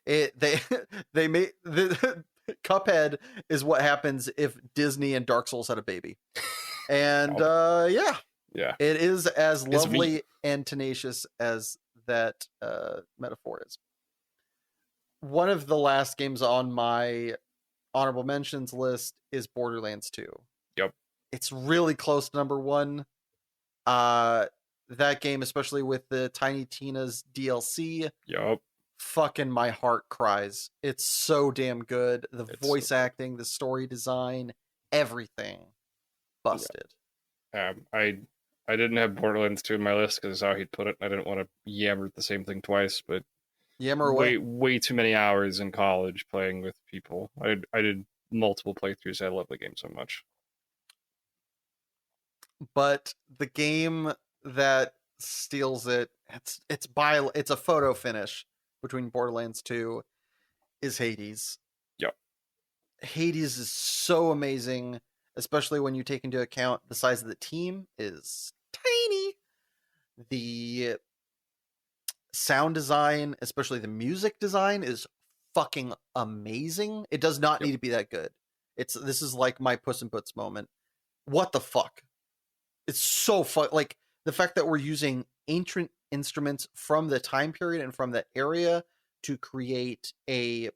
A: They made Cuphead is what happens if Disney and Dark Souls had a baby. And yeah,
B: Yeah.
A: it is as
B: It's V.
A: lovely and tenacious as that metaphor is. One of the last games on my honorable mentions list is Borderlands 2.
B: Yep.
A: It's really close to number one. That game, especially with the Tiny Tina's DLC,
B: Yep.
A: fucking my heart cries. It's so damn good. The voice acting, the story design, everything. Busted.
B: I didn't have Borderlands 2 in my list because that's how he'd put it. I didn't want to yammer at the same thing twice, but
A: Yammer away.
B: way too many hours in college playing with people. I did multiple playthroughs. I love the game so much.
A: But the game that steals it, it's a photo finish between Borderlands 2 is Hades.
B: Yep.
A: Hades is so amazing, especially when you take into account the size of the team is tiny. The sound design, especially the music design, is fucking amazing. It does not need to be that good. This is like my Puss in Boots moment. What the fuck? It's so fun. Like the fact that we're using ancient instruments from the time period and from that area to create a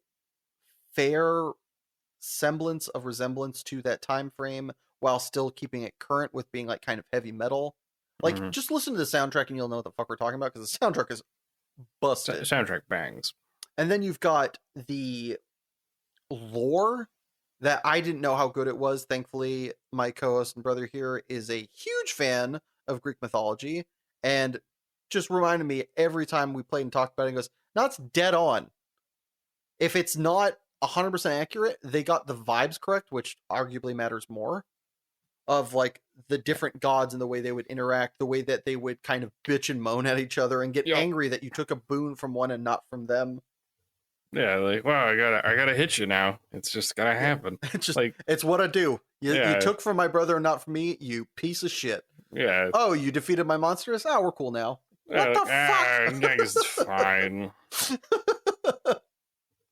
A: fair semblance of resemblance to that time frame while still keeping it current with being like kind of heavy metal. Like just listen to the soundtrack and you'll know what the fuck we're talking about, because the soundtrack is busted.
B: Soundtrack bangs.
A: And then you've got the lore that I didn't know how good it was. Thankfully, my co-host and brother here is a huge fan of Greek mythology and just reminded me every time we played and talked about it, and goes, no, it's dead on. If it's not 100% accurate, they got the vibes correct, which arguably matters more, of like the different gods and the way they would interact, the way that they would kind of bitch and moan at each other and get angry that you took a boon from one and not from them.
B: Yeah, like, wow, I gotta hit you now. It's just gonna happen.
A: It's just like, it's what I do. You took from my brother and not from me, you piece of shit.
B: Yeah.
A: Oh, you defeated my monsters? Oh, we're cool now. What the fuck?
B: It's fine.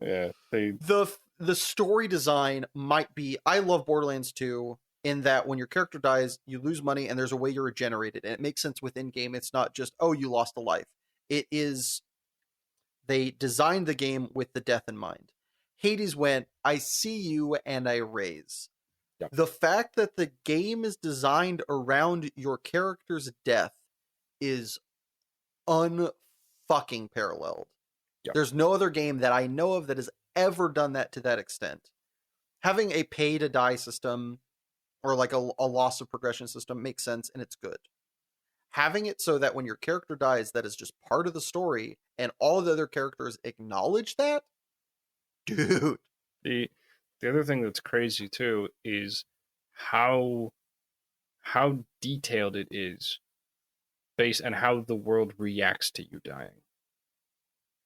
B: Yeah.
A: The story design might be, I love Borderlands 2 in that when your character dies, you lose money and there's a way you're regenerated. And it makes sense within game. It's not just, oh, you lost a life. It is, they designed the game with the death in mind. Hades went, I see you and I raise.
B: Yep.
A: The fact that the game is designed around your character's death is unfucking paralleled.
B: Yep.
A: There's no other game that I know of that has ever done that to that extent. Having a pay to die system or like a loss of progression system makes sense and it's good. Having it so that when your character dies, that is just part of the story and all the other characters acknowledge that, dude.
B: The other thing that's crazy too is how detailed it is based on how the world reacts to you dying.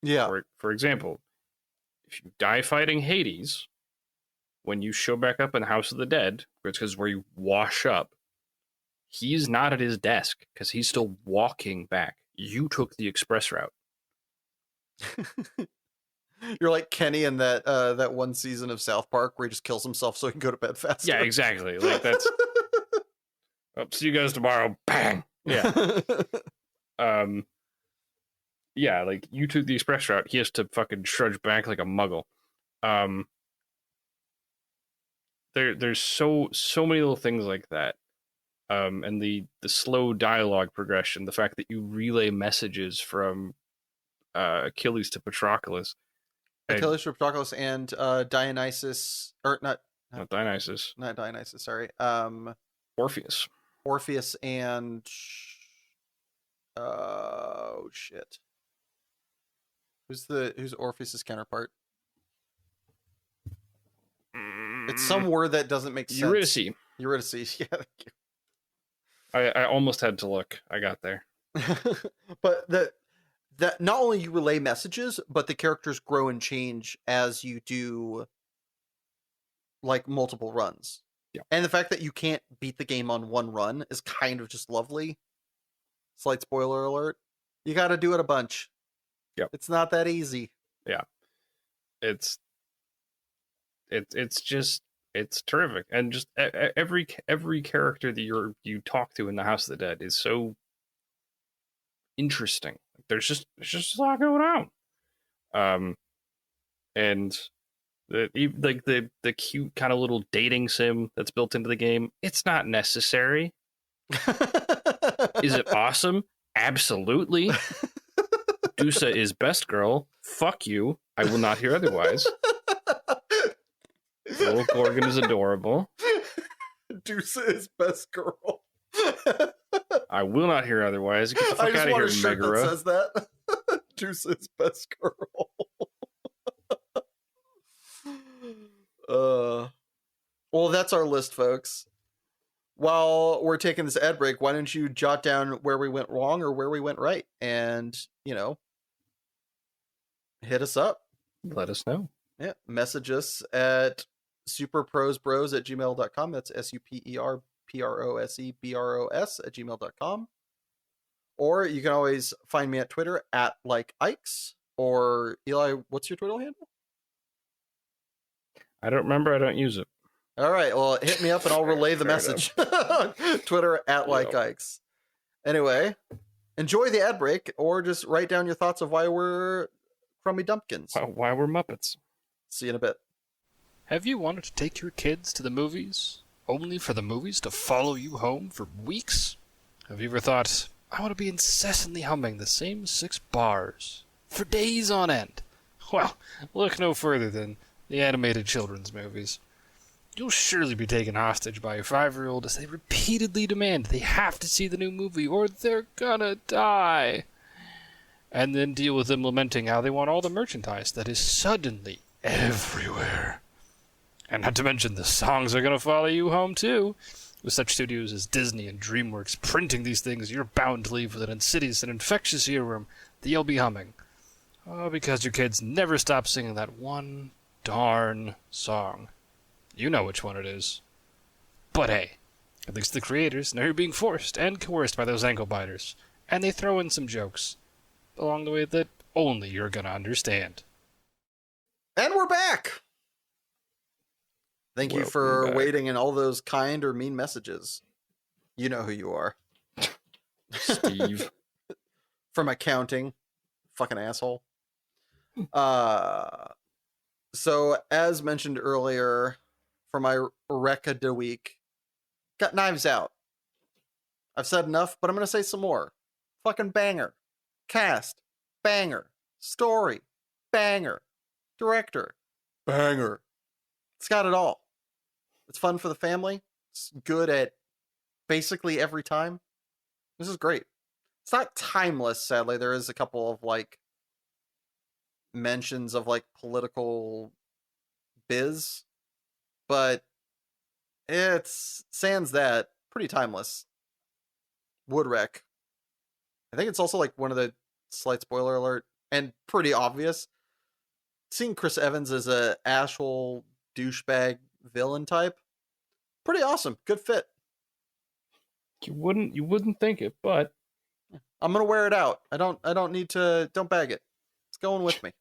A: Yeah.
B: For example, if you die fighting Hades, when you show back up in House of the Dead, it's because where you wash up, he's not at his desk because he's still walking back. You took the express route.
A: You're like Kenny in that one season of South Park where he just kills himself so he can go to bed faster.
B: Yeah, exactly. Like that's. Oh, see you guys tomorrow. Bang. Yeah. Yeah, like you took the express route. He has to fucking trudge back like a muggle. There's so many little things like that. And the slow dialogue progression, the fact that you relay messages from Achilles to Patroclus.
A: Achilles to Patroclus and Dionysus, or not
B: Dionysus.
A: Not Dionysus, sorry.
B: Orpheus.
A: Orpheus and oh shit. Who's Orpheus's counterpart? It's some word that doesn't make sense. Eurydice. Yeah, thank you.
B: I almost had to look. I got there.
A: But that not only you relay messages, but the characters grow and change as you do like multiple runs.
B: Yeah.
A: And the fact that you can't beat the game on one run is kind of just lovely. Slight spoiler alert. You got to do it a bunch.
B: Yep.
A: It's not that easy.
B: Yeah. It's it's terrific, and just every character that you talk to in the House of the Dead is so interesting. There's just a lot going on. And the cute kind of little dating sim that's built into the game, it's not necessary. Is it awesome? Absolutely. Dusa is best girl. Fuck you. I will not hear otherwise. Little Gorgon is adorable.
A: Dusa is best girl.
B: I will not hear otherwise. Get the fuck out of here, Megara.
A: That says that. Dusa is best girl. Well, that's our list, folks. While we're taking this ad break, why don't you jot down where we went wrong or where we went right, and hit us up.
B: Let us know.
A: Yeah, message us at superprosbros@gmail.com. That's superprosebros@gmail.com. Or you can always find me at Twitter at @likeikes. Or Eli, what's your Twitter handle?
B: I don't remember. I don't use it.
A: All right. Well, hit me up and I'll relay the message. Twitter at @likeikes. Anyway, enjoy the ad break, or just write down your thoughts of why we're crummy dumpkins.
B: Why we're Muppets.
A: See you in a bit.
C: Have you wanted to take your kids to the movies, only for the movies to follow you home for weeks? Have you ever thought, I want to be incessantly humming the same 6 bars for days on end? Well, look no further than the animated children's movies. You'll surely be taken hostage by a 5-year-old as they repeatedly demand they have to see the new movie or they're gonna die. And then deal with them lamenting how they want all the merchandise that is suddenly everywhere. And not to mention the songs are gonna follow you home too. With such studios as Disney and DreamWorks printing these things, you're bound to leave with an insidious and infectious earworm that you'll be humming. Oh, because your kids never stop singing that one darn song. You know which one it is. But hey, at least the creators know you're being forced and coerced by those ankle biters, and they throw in some jokes along the way that only you're gonna understand.
A: And we're back! Thank you for waiting and all those kind or mean messages. You know who you are.
B: Steve.
A: From accounting. Fucking asshole. So, as mentioned earlier, for my Rec of the Week, got Knives Out. I've said enough, but I'm going to say some more. Fucking banger. Cast. Banger. Story. Banger. Director. Banger. It's got it all. It's fun for the family. It's good at basically every time. This is great. It's not timeless, sadly. There is a couple of, mentions of, political biz. But it's, sans that, pretty timeless. Woodwreck. I think it's also, one of the, slight spoiler alert, and pretty obvious. Seeing Chris Evans as a actual douchebag villain type, pretty awesome. Good fit.
B: You wouldn't think it, but
A: I'm gonna wear it out. I don't need to. Don't bag it. It's going with me.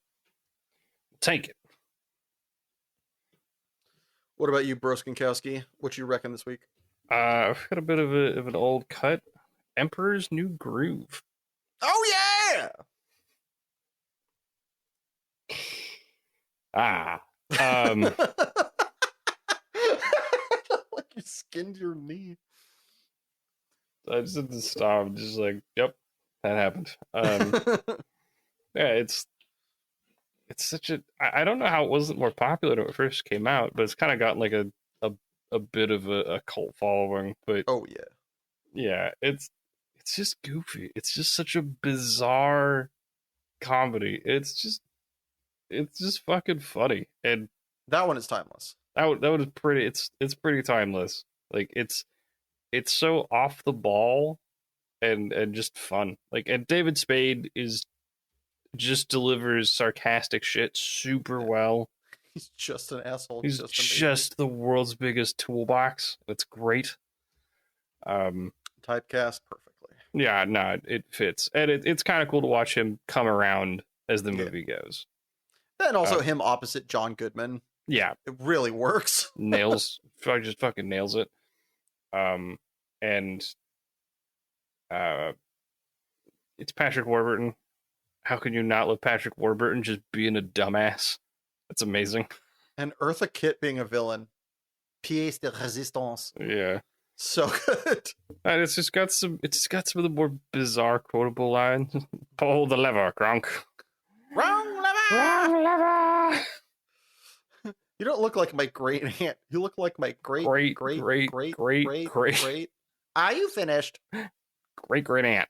B: Take it.
A: What about you, Broskinkowski? What you reckon this week?
B: I've got a bit of an old cut. Emperor's New Groove.
A: Oh yeah!
B: Like
A: you skinned your knee.
B: I just had to stop. Just yep, that happened. Yeah, it's such a. I don't know how it wasn't more popular when it first came out, but it's kind of gotten a bit of a cult following. But
A: oh yeah,
B: yeah, it's just goofy. It's just such a bizarre comedy. It's just fucking funny, and
A: that one is timeless.
B: That one is pretty. It's pretty timeless. It's so off the ball, and just fun. And David Spade just delivers sarcastic shit super well.
A: He's just an asshole.
B: He's just the world's biggest toolbox. It's great.
A: Typecast perfectly.
B: Yeah, no, it fits, and it's kind of cool to watch him come around as the movie goes.
A: And also him opposite John Goodman.
B: Yeah,
A: It really works.
B: nails. Just fucking nails it. And it's Patrick Warburton. How can you not love Patrick Warburton just being a dumbass? That's amazing.
A: And Eartha Kitt being a villain. Pièce de résistance.
B: Yeah.
A: So good.
B: And it's just got some of the more bizarre quotable lines. Pull the lever, Gronk.
A: Wrong lever!
B: Wrong lever!
A: You don't look like my great aunt. You look like my great great. Are you finished?
B: Great aunt.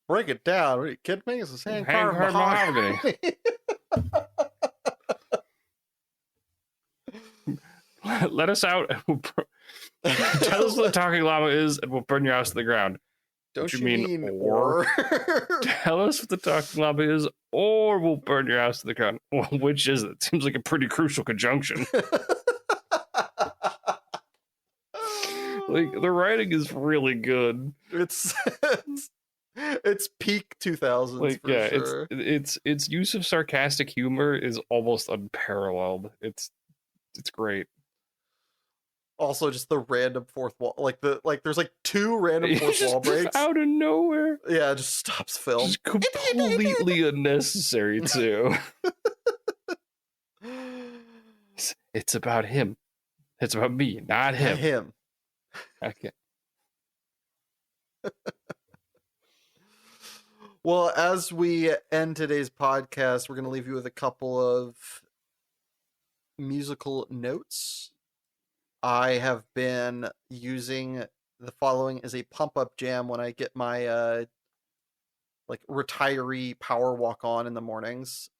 A: Break it down. Are you kidding me? This is hand carved
B: mahogany. Let us out. Tell us what the talking llama is, and we'll burn your house to the ground.
A: Don't you mean or?
B: Tell us what the talking llama is, or we'll burn your house to the ground. Well, which is it? Seems like a pretty crucial conjunction. Like, the writing is really good.
A: It's peak 2000s.
B: Like,
A: for
B: yeah,
A: sure.
B: its use of sarcastic humor is almost unparalleled. It's great.
A: Also, just the random fourth wall, there's like two random fourth wall breaks
B: out of nowhere.
A: Yeah, it just stops film.
B: Just completely unnecessary too. It's about him. It's about me, not him.
A: Him.
B: Okay.
A: Well, as we end today's podcast, we're going to leave you with a couple of musical notes. I have been using the following as a pump-up jam when I get my retiree power walk on in the mornings.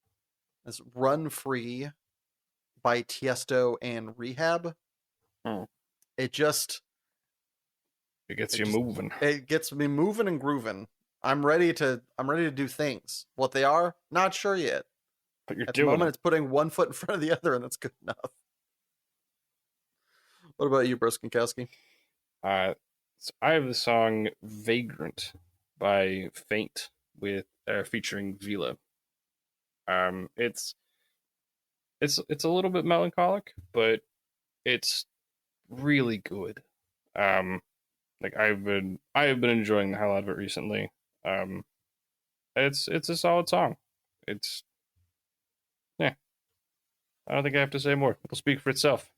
A: It's Run Free by Tiesto and Rehab. It gets
B: you moving.
A: It gets me moving and grooving. I'm ready to do things. What they are, not sure yet.
B: But you're
A: At
B: doing
A: the moment,
B: it.
A: it's putting one foot in front of the other, and that's good enough. What about you, Broskinkowski?
B: So I have the song "Vagrant" by Faint with featuring Vila. It's a little bit melancholic, but it's really good. Like I have been enjoying the hell out of it recently. It's a solid song. I don't think I have to say more. It'll speak for itself.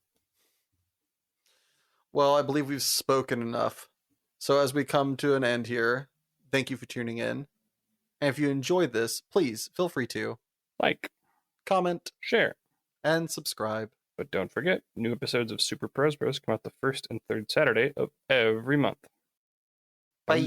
A: Well, I believe we've spoken enough. So as we come to an end here, thank you for tuning in. And if you enjoyed this, please feel free to
B: like,
A: comment,
B: share,
A: and subscribe.
B: But don't forget, new episodes of Super Pros Bros come out the first and third Saturday of every month.
A: Bye.